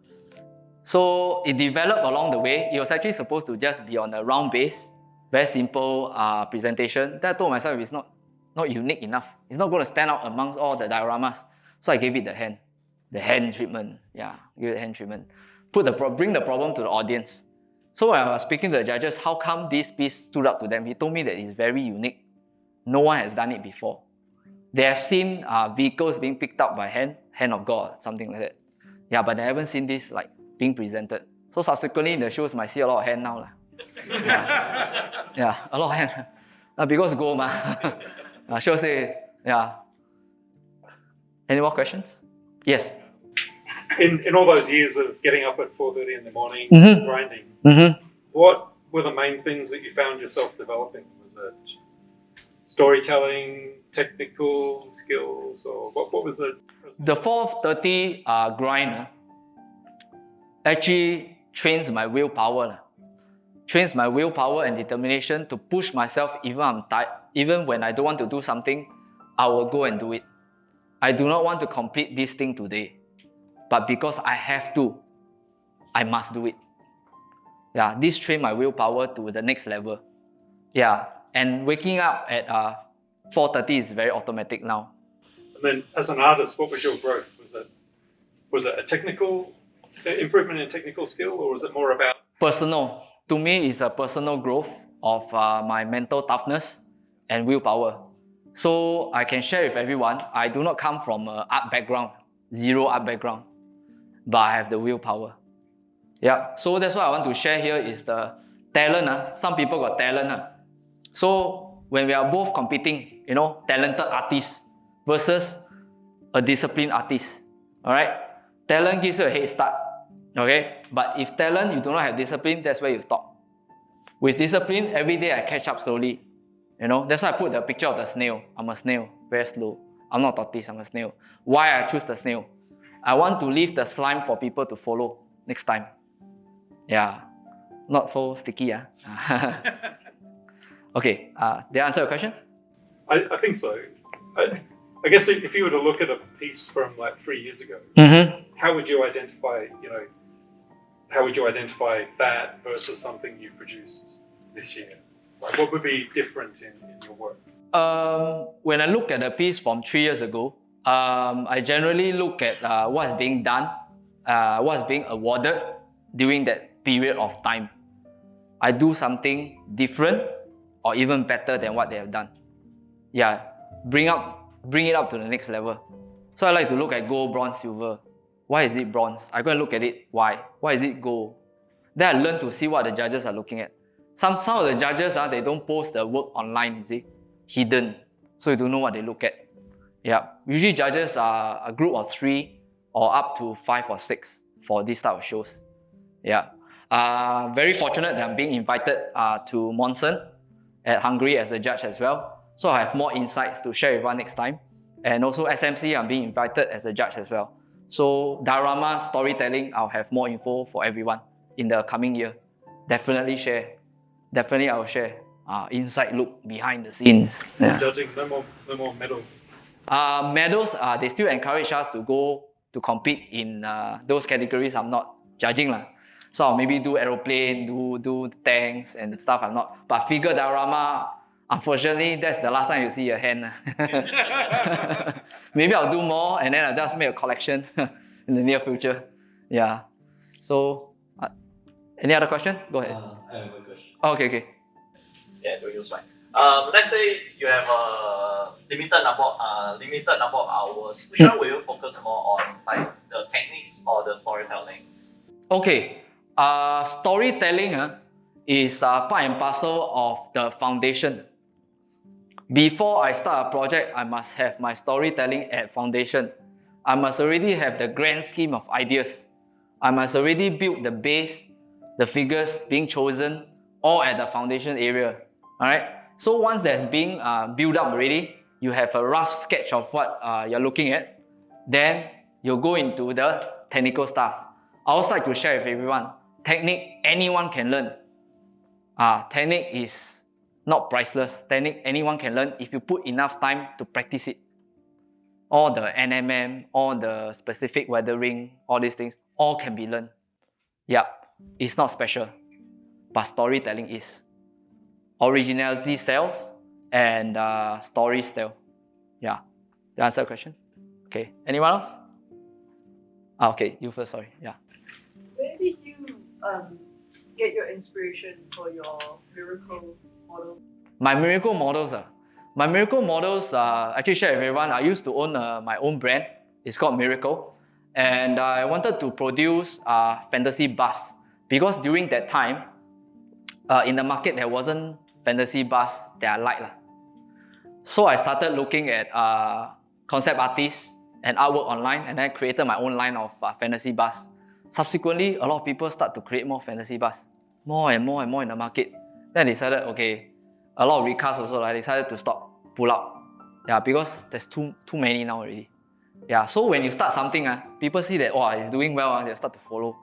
So it developed along the way. It was actually supposed to just be on a round base, very simple presentation. Then I told myself it's not unique enough. It's not going to stand out amongst all the dioramas. So I gave it the hand treatment. Yeah, give it the hand treatment. Bring the problem to the audience. So when I was speaking to the judges, how come this piece stood out to them? He told me that it's very unique. No one has done it before. They have seen vehicles being picked up by hand of God, something like that. Yeah, but they haven't seen this being presented. So subsequently in the shows, might see a lot of hand now. Yeah, a lot of hand. Because go show say, yeah. Any more questions? Yes. In all those years of getting up at 4:30 in the morning, grinding, what were the main things that you found yourself developing? Was it storytelling, technical skills, or what was it? The 4:30 grind actually trains my willpower. Trains my willpower and determination to push myself even when I don't want to do something, I will go and do it. I do not want to complete this thing today, but because I have to, I must do it. Yeah, this trained my willpower to the next level. Yeah, and waking up at 4:30 is very automatic now. And then, as an artist, what was your growth? Was it a technical improvement in technical skill, or was it more about personal? To me, it's a personal growth of my mental toughness and willpower. So I can share with everyone, I do not come from an art background, zero art background, but I have the willpower. Yeah, so that's what I want to share here is the talent, some people got talent. So when we are both competing, talented artists versus a disciplined artist, all right? Talent gives you a head start, okay? But if talent, you do not have discipline, that's where you stop. With discipline, every day I catch up slowly. That's why I put the picture of the snail. I'm a snail, very slow. I'm not a tortoise, I'm a snail. Why I choose the snail? I want to leave the slime for people to follow next time. Yeah, not so sticky. Okay, did I answer your question? I think so. I guess if you were to look at a piece from like 3 years ago, how would you identify, that versus something you produced this year? Like, what would be different in your work? When I look at a piece from 3 years ago, I generally look at what's being done, what's being awarded during that period of time. I do something different or even better than what they have done. Yeah, bring it up to the next level. So I like to look at gold, bronze, silver. Why is it bronze? I go and look at it. Why? Why is it gold? Then I learn to see what the judges are looking at. Some of the judges, they don't post the work online, you see, hidden. So you don't know what they look at. Yeah, usually judges are a group of 3 or up to 5 or 6 for this type of shows. Yeah, very fortunate that I'm being invited to Monson at Hungary as a judge as well. So I have more insights to share with you next time. And also SMC, I'm being invited as a judge as well. So diorama storytelling, I'll have more info for everyone in the coming year. Definitely I will share inside look behind the scenes. Yeah. Judging, no more medals. Medals, they still encourage us to go to compete in those categories I'm not judging. So I'll maybe do aeroplane, do tanks and stuff I'm not. But figure diorama, unfortunately, that's the last time you see a hand. Maybe I'll do more and then I'll just make a collection in the near future. Yeah. So, any other question? Go ahead. I have a question. Okay. Yeah, don't use mine. Let's say you have a limited number of hours. Which one will you focus more on, like the techniques or the storytelling? Okay. Storytelling is part and parcel of the foundation. Before I start a project, I must have my storytelling at foundation. I must already have the grand scheme of ideas. I must already build the base, the figures being chosen, all at the foundation area. Alright? So once that's being built up already, you have a rough sketch of what you're looking at. Then you go into the technical stuff. I also like to share with everyone, technique anyone can learn. Technique is not priceless. Technique anyone can learn if you put enough time to practice it. All the NMM, all the specific weathering, all these things, all can be learned. Yeah, it's not special, but storytelling is. Originality sells and stories sell. Yeah, did I answer the question? Okay, anyone else? Okay, you first, sorry. Yeah. Where did you get your inspiration for your miracle model? My miracle models, actually share with everyone. I used to own my own brand. It's called Miracle. And I wanted to produce fantasy bus because during that time, in the market, there wasn't fantasy bus that I like. So I started looking at concept artists and artwork online, and then created my own line of fantasy bus. Subsequently, a lot of people start to create more fantasy bus, more and more in the market. Then I decided, okay, a lot of recasts also, I decided to stop, pull out. Yeah, because there's too many now already. Yeah, so when you start something, people see that, oh, it's doing well, they start to follow.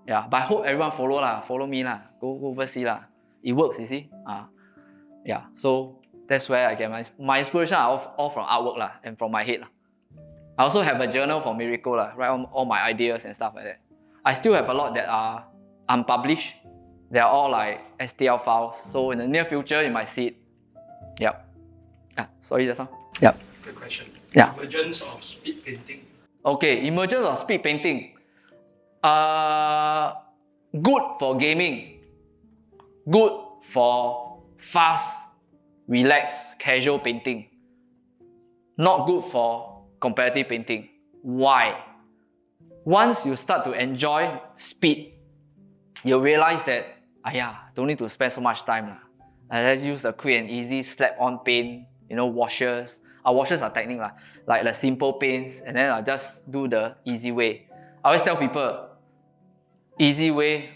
Yeah, but I hope everyone follow me, go oversee. It works, you see. Yeah, so that's where I get my inspiration all from artwork and from my head. I also have a journal for Miracle, write all my ideas and stuff like that. I still have a lot that are unpublished. They are all like STL files. So in the near future, you might see it. Yep. Sorry, just now. Yep. Good question. Yeah. Emergence of speed painting. Okay, emergence of speed painting. Good for gaming. Good for fast, relaxed, casual painting. Not good for competitive painting. Why? Once you start to enjoy speed, you realize that don't need to spend so much time. Let's use the quick and easy slap-on paint, washers. Our washers are technique, like the simple paints, and then I'll just do the easy way. I always tell people, easy way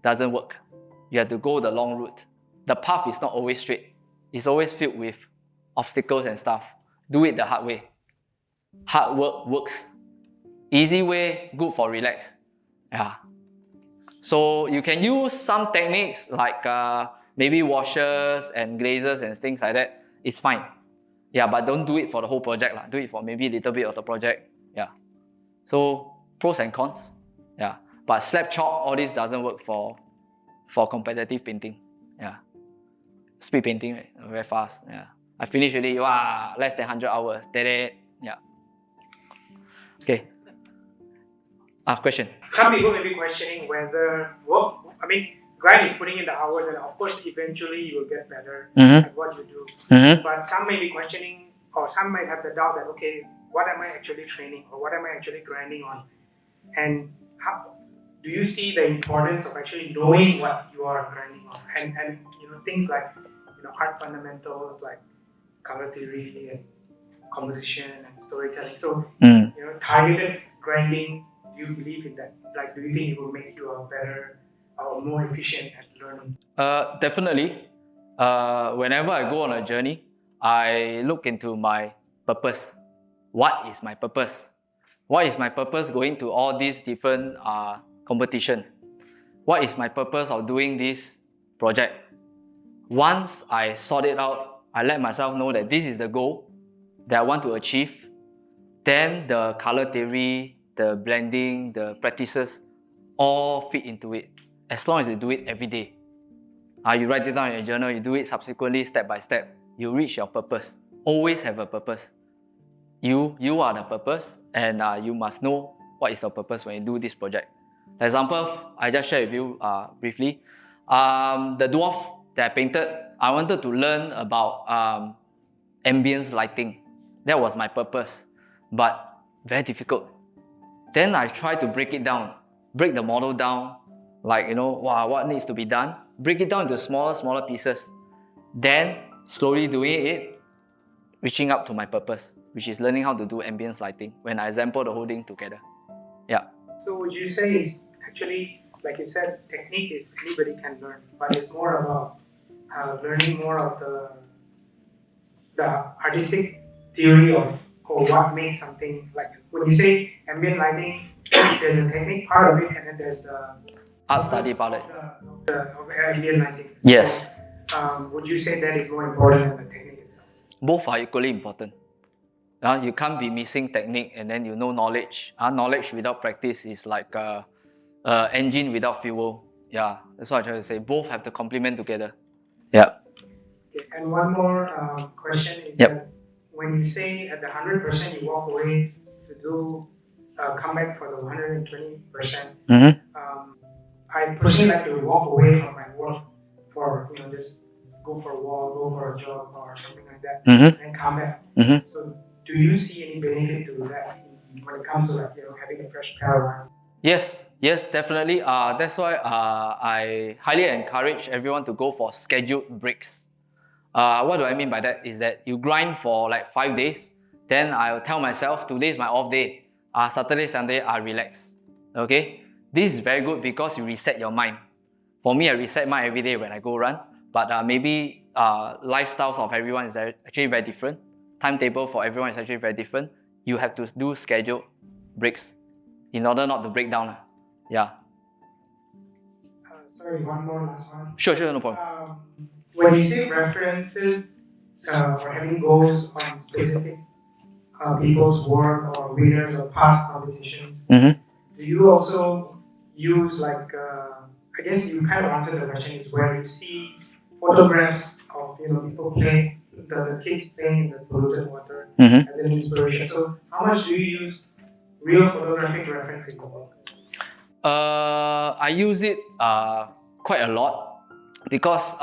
doesn't work. You have to go the long route. The path is not always straight. It's always filled with obstacles and stuff. Do it the hard way. Hard work works. Easy way, good for relax. Yeah. So you can use some techniques like maybe washers and glazes and things like that. It's fine. Yeah, but don't do it for the whole project. Do it for maybe a little bit of the project. Yeah. So pros and cons. Yeah. But slap chalk, all this doesn't work for competitive painting. Yeah. Speed painting, right? Very fast. Yeah. I finished already. Wow, less than 100 hours. Yeah. Okay. Question. Some people may be questioning whether grind is putting in the hours, and of course, eventually you will get better at what you do. But some may be questioning, or some might have the doubt that, okay, what am I actually training, or what am I actually grinding on? And how do you see the importance of actually knowing what you are grinding on? And things like art fundamentals like color theory and composition and storytelling. So targeted grinding. Do you believe in that? Do you think it will make you a better or more efficient at learning? Definitely. Whenever I go on a journey, I look into my purpose. What is my purpose? What is my purpose going to all these different competition? What is my purpose of doing this project? Once I sort it out, I let myself know that this is the goal that I want to achieve. Then the color theory, the blending, the practices, all fit into it. As long as you do it every day. You write it down in your journal, you do it subsequently, step by step, you reach your purpose. Always have a purpose. You are the purpose, and you must know what is your purpose when you do this project. For example, I just shared with you briefly. The dwarf that I painted, I wanted to learn about ambience lighting. That was my purpose, but very difficult. Then I tried to break it down, break the model down, what needs to be done, break it down into smaller pieces. Then slowly doing it, reaching up to my purpose, which is learning how to do ambience lighting when I assemble the whole thing together. Yeah. So would you say it's actually, like you said, technique is anybody can learn, but it's more about learning more of the artistic theory of what makes something, like when you say ambient lighting, there's a technique part of it, and then there's the art study part of ambient lighting. Yes. So, would you say that is more important than the technique itself? Both are equally important. You can't be missing technique and then knowledge. Knowledge without practice is like engine without fuel. Yeah, that's what I try to say. Both have to complement together. Yeah. Okay, and one more question is that when you say at the 100% you walk away to do come back for the 120%, I personally like to walk away from my work for just go for a walk, go for a jog or something like that, and come back. So do you see any benefit to that when it comes to having a fresh pair of eyes? Yes, definitely. That's why I highly encourage everyone to go for scheduled breaks. What do I mean by that is that you grind for like 5 days, then I'll tell myself today is my off day. Saturday, Sunday, I relax. Okay? This is very good because you reset your mind. For me, I reset mine every day when I go run, but maybe lifestyles of everyone is actually very different. Timetable for everyone is actually very different. You have to do scheduled breaks in order not to break down. Yeah. Sorry, one more last one. Sure, no problem. When you say references or having goals on specific people's work or winners or past competitions, do you also use I guess you kind of answered the question, is where you see photographs of people playing, the kids playing in the polluted water as an inspiration. So how much do you use real photographic reference in your work? I use it quite a lot. Because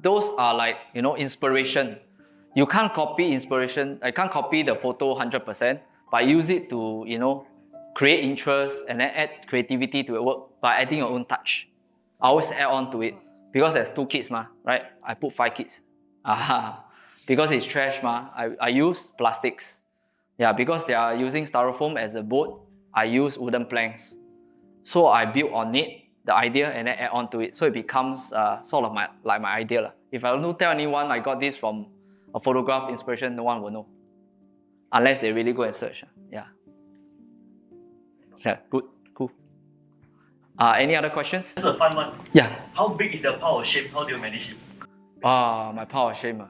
those are like, inspiration. You can't copy inspiration. I can't copy the photo 100%, but use it to, create interest and then add creativity to your work by adding your own touch. I always add on to it because there's 2 kids right? I put 5 kids. Because it's trash I use plastics. Yeah, because they are using styrofoam as a boat, I use wooden planks. So I build on it, the idea, and then add on to it. So it becomes sort of my idea. If I don't tell anyone I got this from a photograph inspiration, no one will know. Unless they really go and search. Yeah. Yeah, good, cool. Any other questions? This is a fun one. Yeah. How big is your pile of shame? How do you manage it? My pile of shame.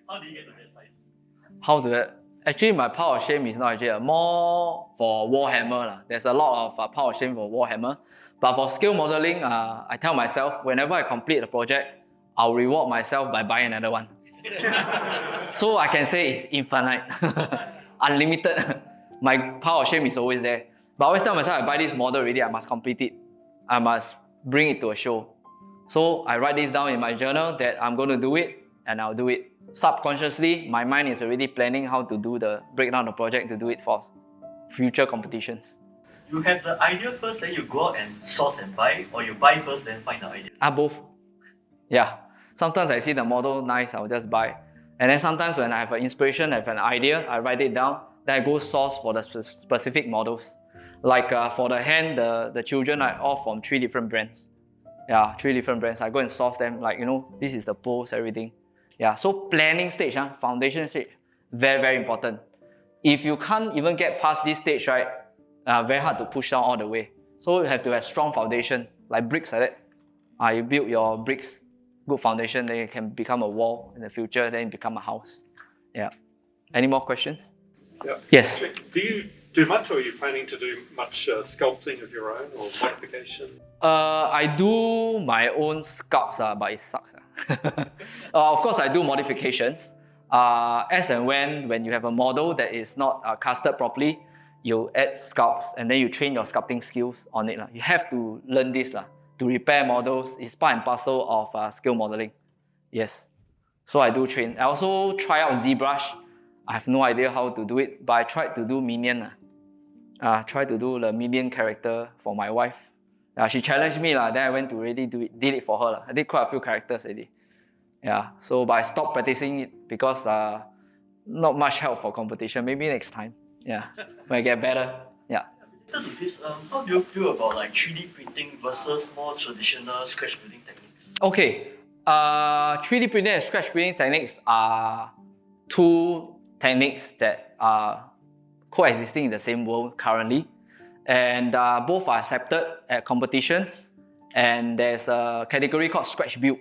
How do you get to that size? How do I? Actually, my pile of shame is not actually more for Warhammer. There's a lot of pile of shame for Warhammer. But for scale modeling, I tell myself whenever I complete a project, I'll reward myself by buying another one. So I can say it's infinite, unlimited. My pile of shame is always there. But I always tell myself I buy this model already, I must complete it. I must bring it to a show. So I write this down in my journal that I'm going to do it, and I'll do it. Subconsciously, my mind is already planning how to do the breakdown of the project to do it for future competitions. You have the idea first, then you go out and source and buy, or you buy first, then find the idea? Both. Yeah. Sometimes I see the model nice, I'll just buy. And then sometimes when I have an inspiration, I have an idea, I write it down, then I go source for the specific models. Like for the hand, the children are all from 3 different brands. Yeah, 3 different brands. I go and source them, like, this is the pose, everything. Yeah, so planning stage, foundation stage, very, very important. If you can't even get past this stage, right, very hard to push down all the way. So you have to have strong foundation, like bricks like that. You build your bricks, good foundation, then it can become a wall in the future, then it become a house. Yeah. Any more questions? Yeah. Yes. Do you do much, or are you planning to do much sculpting of your own or modification? I do my own sculpts, but it sucks. Of course, I do modifications. As and when you have a model that is not casted properly, you add sculpts and then you train your sculpting skills on it. You have to learn this. To repair models is part and parcel of scale modeling. Yes. So I do train. I also try out ZBrush. I have no idea how to do it, but I tried to do Minion. Try to do the Minion character for my wife. She challenged me, then I went to really did it for her. I did quite a few characters already. Yeah, so but I stopped practicing it because not much help for competition. Maybe next time. Yeah, when I get better. Yeah. Related to this, how do you feel about like 3D printing versus more traditional scratch building techniques? Okay, 3D printing and scratch building techniques are 2 techniques that are coexisting in the same world currently. And both are accepted at competitions, and there's a category called scratch build.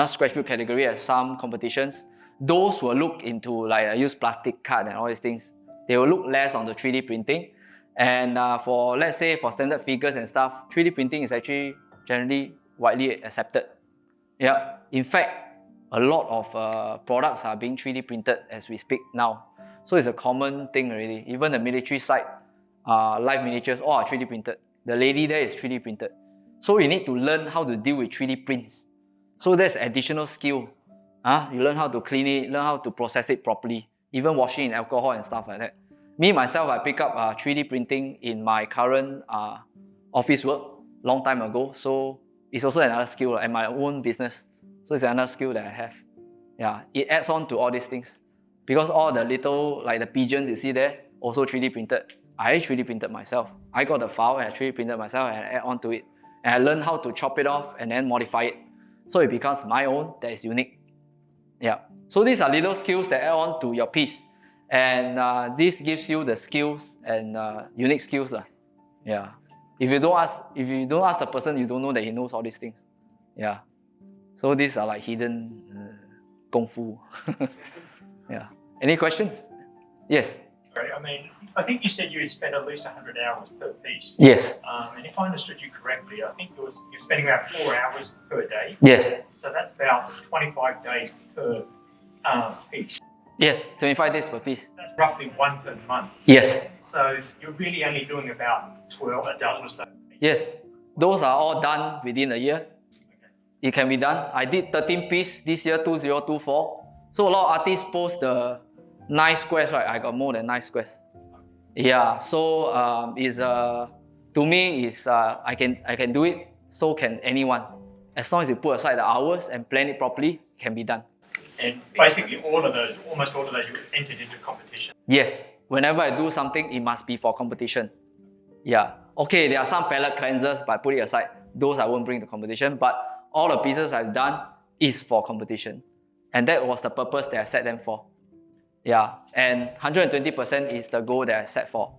Scratch build category at some competitions. Those will look into like use plastic card and all these things. They will look less on the 3D printing. And for let's say for standard figures and stuff, 3D printing is actually generally widely accepted. Yeah. In fact, a lot of products are being 3D printed as we speak now. So it's a common thing already. Even the military side. Live miniatures, all are 3D printed. The lady there is 3D printed. So you need to learn how to deal with 3D prints. So that's additional skill. You learn how to clean it, learn how to process it properly, even washing in alcohol and stuff like that. Me, myself, I pick up 3D printing in my current office work long time ago. So it's also another skill and my own business. So it's another skill that I have. Yeah, it adds on to all these things. Because all the little, like the pigeons you see there, also 3D printed. I 3D printed myself. I got the file and I 3D printed myself and I add on to it. And I learned how to chop it off and then modify it. So it becomes my own that is unique. Yeah. So these are little skills that add on to your piece. And this gives you the skills and unique skills. Yeah. If you don't ask the person, you don't know that he knows all these things. Yeah. So these are like hidden kung fu. Yeah. Any questions? Yes. I think you said you would spend at least 100 hours per piece. Yes. And if I understood you correctly, I think you're spending about 4 hours per day. Yes. So that's about 25 days per piece. Yes, 25 days per piece. That's roughly 1 per month. Yes. So you're really only doing about a dozen or so. Yes. Those are all done within a year. It can be done. I did 13 pieces this year, 2024. So a lot of artists post the 9 squares, right? I got more than 9 squares. Yeah, so to me is I can do it. so can anyone. As long as you put aside the hours and plan it properly, it can be done. And basically almost all of those, you entered into competition. Yes, whenever I do something, it must be for competition. Yeah, okay, there are some palette cleansers, but I put it aside. Those I won't bring to competition, but all the pieces I've done is for competition. And that was the purpose that I set them for. Yeah, and 120% is the goal that I set for.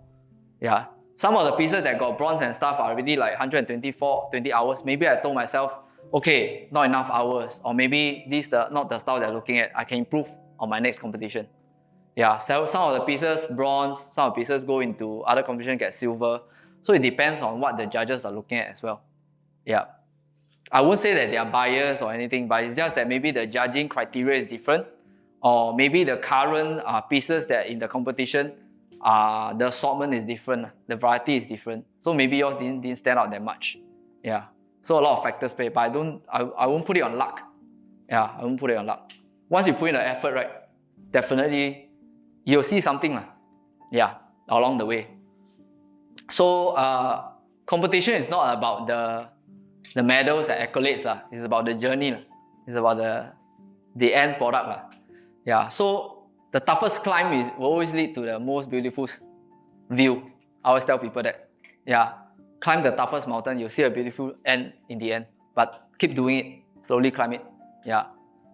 Yeah, some of the pieces that got bronze and stuff are already like 20 hours. Maybe I told myself, okay, not enough hours, or maybe this is not the style they're looking at. I can improve on my next competition. Yeah, so some of the pieces bronze, some of the pieces go into other competition, get silver. So it depends on what the judges are looking at as well. Yeah, I won't say that they are biased or anything, but it's just that maybe the judging criteria is different, or maybe the current pieces that in the competition, the assortment is different, the variety is different. So maybe yours didn't stand out that much. Yeah. So a lot of factors play, but I won't put it on luck. Yeah, I won't put it on luck. Once you put in the effort, right, definitely you'll see something. Yeah, along the way. So competition is not about the medals and accolades. It's about the journey. It's about the end product. Yeah, so the toughest climb will always lead to the most beautiful view. I always tell people that. Yeah. Climb the toughest mountain, you'll see a beautiful end in the end. But keep doing it, slowly climb it. Yeah.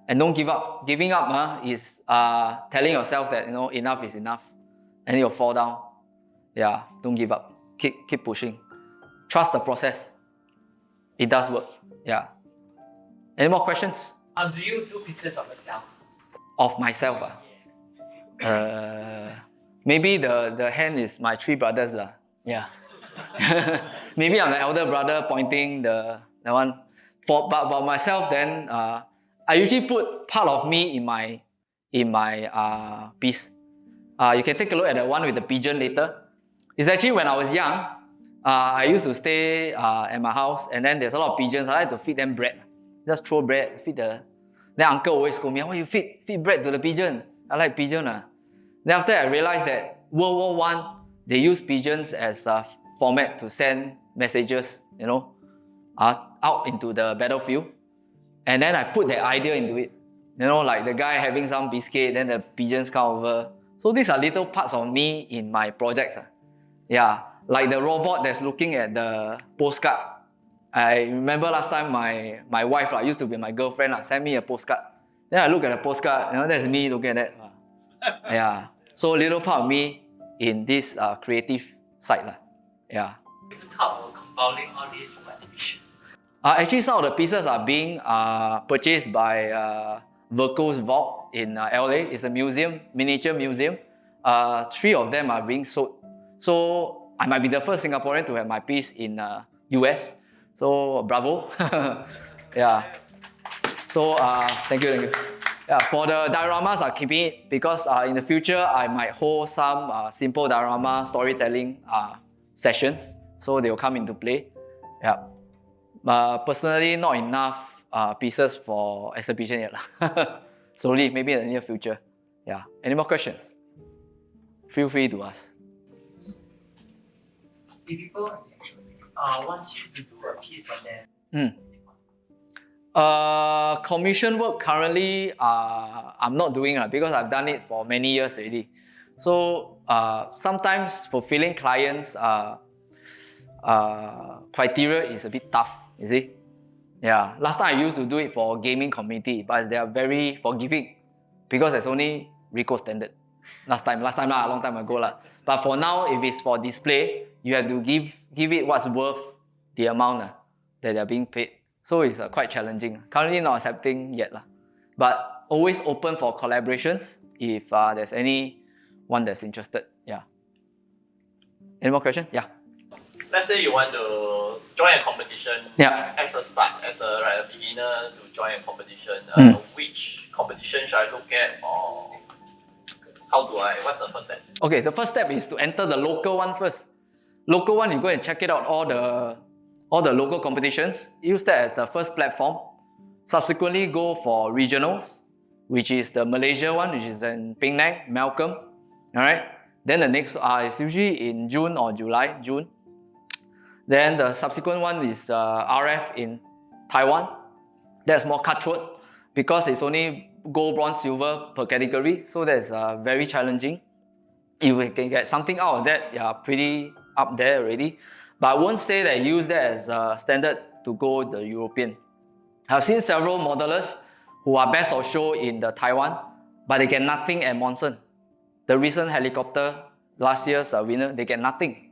And don't give up. Giving up is telling yourself that enough is enough. And you'll fall down. Yeah, don't give up. Keep pushing. Trust the process. It does work. Yeah. Any more questions? Do you do pieces of yourself? Of myself? Maybe the hand is my three brothers. Yeah. Maybe I'm the elder brother pointing the one. But myself, then I usually put part of me in my piece. You can take a look at the one with the pigeon later. It's actually when I was young, I used to stay at my house, and then there's a lot of pigeons. I like to feed them bread. Just throw bread, feed the. Then uncle always scold me, why you feed bread to the pigeon? I like pigeon. Then after I realized that World War I, they use pigeons as a format to send messages, out into the battlefield. And then I put that idea into it. Like the guy having some biscuit, then the pigeons come over. So these are little parts of me in my projects. Yeah, like the robot that's looking at the postcard. I remember last time my wife used to be my girlfriend, sent me a postcard. Then I look at the postcard, that's me looking at that. Yeah, so a little part of me in this creative side. Yeah. You talk about compiling all these for exhibition. Actually, some of the pieces are being purchased by Verco's Vault in LA. It's a museum, miniature museum. 3 of them are being sold. So I might be the first Singaporean to have my piece in US. So bravo. Yeah. So thank you. Yeah, for the dioramas, I'm keeping it because in the future I might hold some simple diorama storytelling sessions. So they will come into play. Yeah. Personally, not enough pieces for exhibition yet. Slowly, maybe in the near future. Yeah. Any more questions? Feel free to ask. If people want you to do a piece for them, commission work currently I'm not doing because I've done it for many years already. So sometimes fulfilling clients criteria is a bit tough, you see. Yeah, last time I used to do it for gaming community, but they are very forgiving because there's only Rico standard. Last time, a long time ago. But for now, if it's for display, you have to give it what's worth the amount that they're being paid. So it's quite challenging. Currently not accepting yet. But always open for collaborations if there's anyone that's interested. Yeah. Any more questions? Yeah. Let's say you want to join a competition as a start, as a beginner to join a competition. Which competition should I look at, or what's the first step? Okay, the first step is to enter the local one first. Local one, you go and check it out, all the local competitions. Use that as the first platform. Subsequently, go for regionals, which is the Malaysia one, which is in Penang, Malcolm. All right. Then the next is usually in June or July, June. Then the subsequent one is RF in Taiwan. That's more cutthroat because it's only gold, bronze, silver per category. So that's very challenging. If we can get something out of that, yeah, pretty up there already. But I won't say that I use that as a standard to go the European. I've seen several modelers who are best of show in the Taiwan, but they get nothing at Monson. The recent helicopter, last year's winner, they get nothing.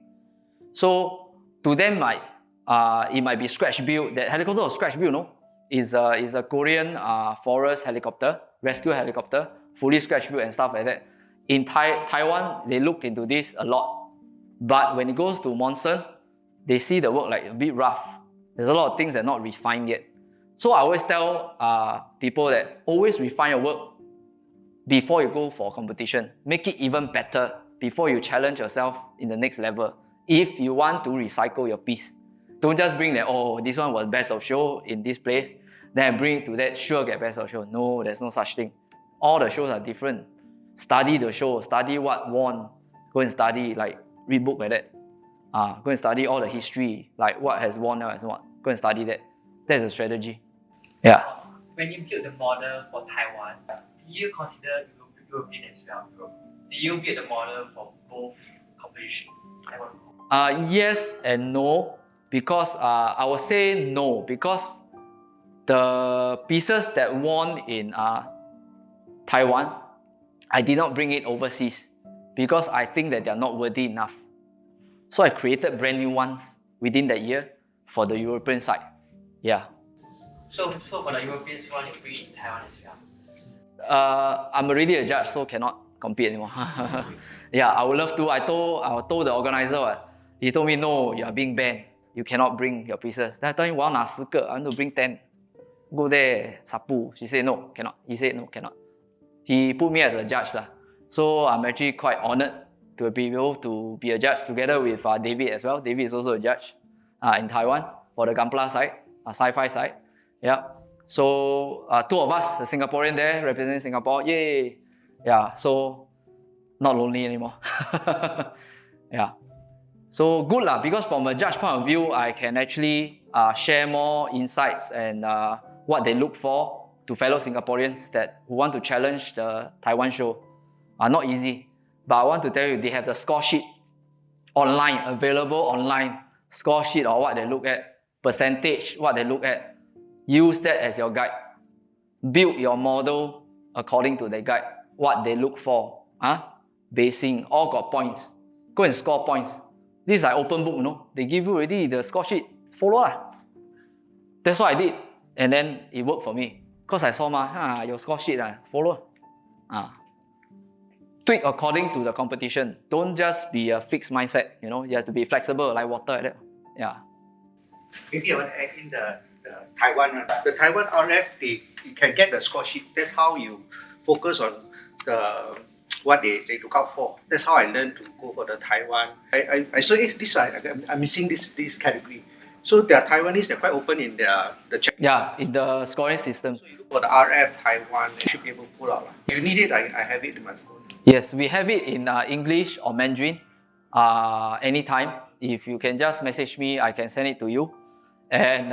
So to them, it might be scratch built. That helicopter was scratch built, no? Is a Korean forest helicopter, rescue helicopter, fully scratch built and stuff like that. In Taiwan, they look into this a lot. But when it goes to Monson, they see the work like a bit rough. There's a lot of things that are not refined yet. So I always tell people that always refine your work before you go for competition. Make it even better before you challenge yourself in the next level. If you want to recycle your piece, don't just bring that, oh, this one was best of show in this place, then I bring it to that, sure get best of show. No, there's no such thing. All the shows are different. Study the show, study what won. Go and study, like read book like that. Go and study all the history, like what has won now and what. Go and study that. That's a strategy. Yeah. When you build the model for Taiwan, do you consider European as well? Do you build the model for both competitions? Yes and no, because I would say no, because the pieces that won in Taiwan, I did not bring it overseas because I think that they are not worthy enough. So I created brand new ones within that year for the European side. Yeah. So for the Europeans, you want to bring it in Taiwan as well? I'm already a judge, so cannot compete anymore. Yeah, I would love to. I told the organizer, he told me, no, you are being banned. You cannot bring your pieces. Then I told him, well, I want to bring 10. Go there, sapu. She said, no, cannot. He said, no, cannot. He put me as a judge. So I'm actually quite honored to be able to be a judge together with David as well. David is also a judge in Taiwan for the Gampla side, sci-fi side. Yeah. So two of us, the Singaporean there representing Singapore. Yay! Yeah. So not lonely anymore. Yeah. So good because from a judge point of view, I can actually share more insights and what they look for to fellow Singaporeans that who want to challenge the Taiwan show. Not easy, but I want to tell you, they have the score sheet online, available online. Score sheet or what they look at, percentage, what they look at. Use that as your guide. Build your model according to the guide. What they look for. Basing, all got points. Go and score points. This is like open book, no? They give you already the score sheet. Follow lah. That's what I did. And then it worked for me. Because I saw your score sheet, follow. Tweak according to the competition. Don't just be a fixed mindset, you have to be flexible like water like that. Yeah. Maybe I want to add in the Taiwan one. The Taiwan RF, you can get the score sheet. That's how you focus on what they look out for. That's how I learned to go for the Taiwan. I saw this I'm missing this category. So they are Taiwanese, they're quite open in the check. Yeah, in the scoring system. So you look for the RF Taiwan, you should be able to pull out. If you need it, I have it in my phone. Yes, we have it in English or Mandarin anytime. If you can just message me, I can send it to you. And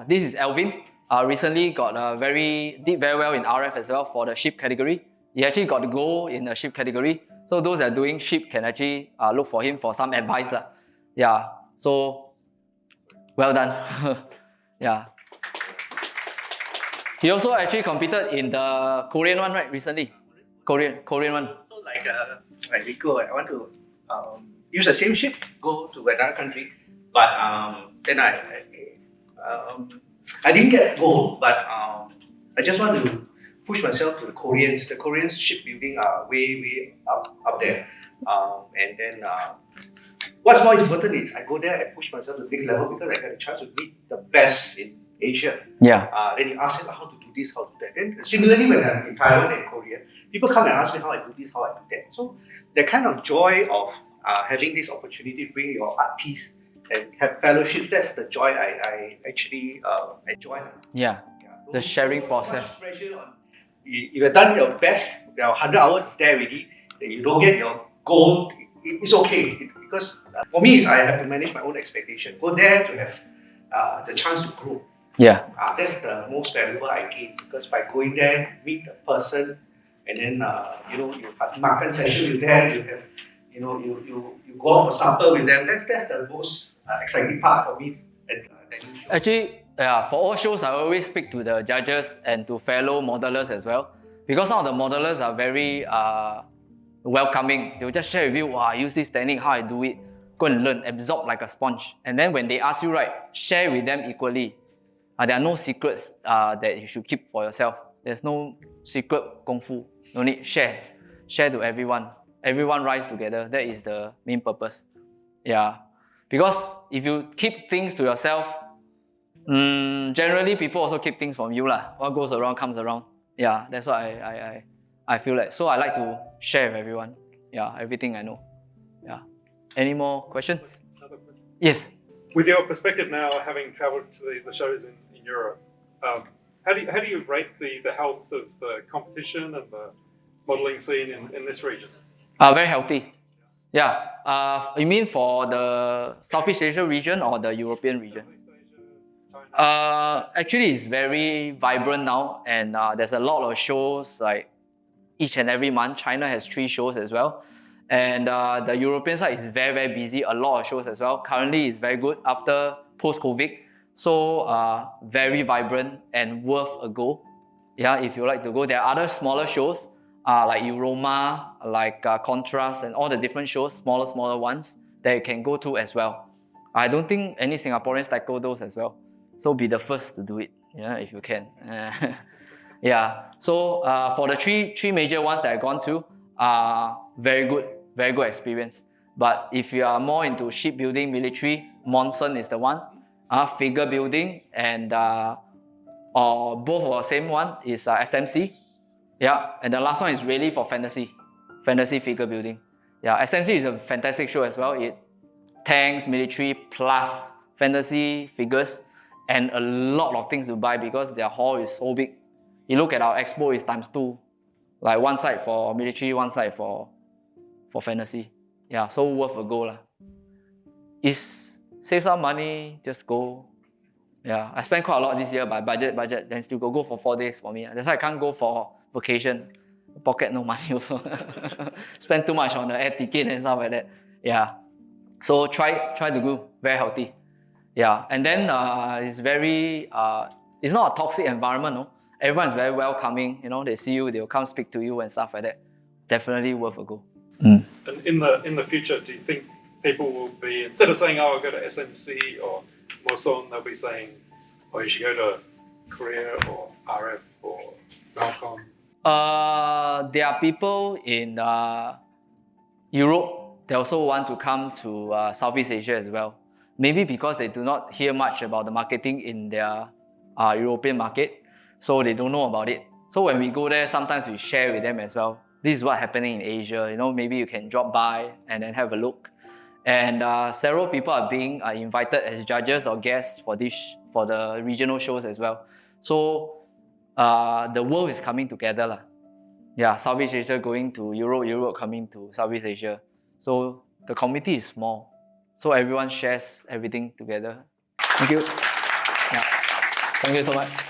this is Alvin. Recently did very well in RF as well for the ship category. He actually got the gold in the ship category. So those that are doing ship can actually look for him for some advice. Yeah, so well done. Yeah. He also actually competed in the Korean one, right, recently? Korean one. So like Rico, I want to use the same ship, go to another country. But then I didn't get gold, but I just want to push myself to the Koreans. The Koreans shipbuilding are way up there. And then what's more important is I go there and push myself to the next level because I get a chance to meet the best in Asia. Yeah. Then you ask them how to do this, how to do that. Then similarly, when I'm in Taiwan and Korea, people come and ask me how I do this, how I do that. So the kind of joy of having this opportunity to bring your art piece and have fellowships, that's the joy I actually enjoy. Yeah. The sharing process. If you've done your best, 100 hours is there already, then you don't get your gold, it's okay. because for me, I have to manage my own expectation. Go there to have the chance to grow. Yeah. That's the most valuable I gain, because by going there, meet the person, and then you have makan session with them. You have you go out for supper with them. That's the most exciting part for me. Actually, yeah, for all shows, I always speak to the judges and to fellow modelers as well, because some of the modelers are very welcoming. They will just share with you, wow, I use this technique, how I do it. Go and learn, absorb like a sponge. And then when they ask you, right, share with them equally. There are no secrets that you should keep for yourself. There's no secret kung fu. No need, share. Share to everyone. Everyone rise together. That is the main purpose. Yeah. Because if you keep things to yourself, generally people also keep things from you lah. What goes around comes around. Yeah, that's what I feel like. So I like to share with everyone. Yeah, everything I know. Yeah. Any more questions? Another question. Yes. With your perspective now, having travelled to the shows in Europe, how do you rate the health of the competition and the modelling scene in this region? Very healthy. Yeah. You mean for the Southeast Asia region or the European region? Actually, it's very vibrant now, and there's a lot of shows like each and every month. China has 3 shows as well. And the European side is very, very busy, a lot of shows as well. Currently, it's very good after post-COVID. So very vibrant and worth a go. Yeah, if you like to go. There are other smaller shows like Euroma, like Contrast, and all the different shows, smaller ones that you can go to as well. I don't think any Singaporeans tackle those as well. So be the first to do it, yeah, if you can. Yeah. So for the three major ones that I've gone to, very good experience. But if you are more into shipbuilding, military, Monson is the one. Figure building and or both of the same one is SMC. Yeah, and the last one is really for fantasy figure building. Yeah, SMC is a fantastic show as well. It tanks, military plus fantasy figures and a lot of things to buy because their hall is so big. You look at our expo, it's ×2. Like one side for military, one side for fantasy. Yeah, so worth a go lah. Save some money, just go. Yeah, I spent quite a lot this year, but budget, then still go for 4 days for me. That's why I can't go for vacation. Pocket no money also. Spend too much on the air ticket and stuff like that. Yeah. So try to go very healthy. Yeah, and then it's very it's not a toxic environment, no. Everyone's very welcoming. They see you, they'll come speak to you and stuff like that. Definitely worth a go. And in the future, do you think people will be, instead of saying, "Oh, I'll go to SMC or Moson," they'll be saying, "Oh, you should go to Korea or RF or Malcolm"? There are people in Europe. They also want to come to Southeast Asia as well. Maybe because they do not hear much about the marketing in their European market, so they don't know about it. So when we go there, sometimes we share with them as well. This is what's happening in Asia. Maybe you can drop by and then have a look. And several people are being invited as judges or guests for the regional shows as well. So the world is coming together lah. Yeah, Southeast Asia going to Europe, Europe coming to Southeast Asia. So the community is small. So everyone shares everything together. Thank you. Yeah. Thank you so much.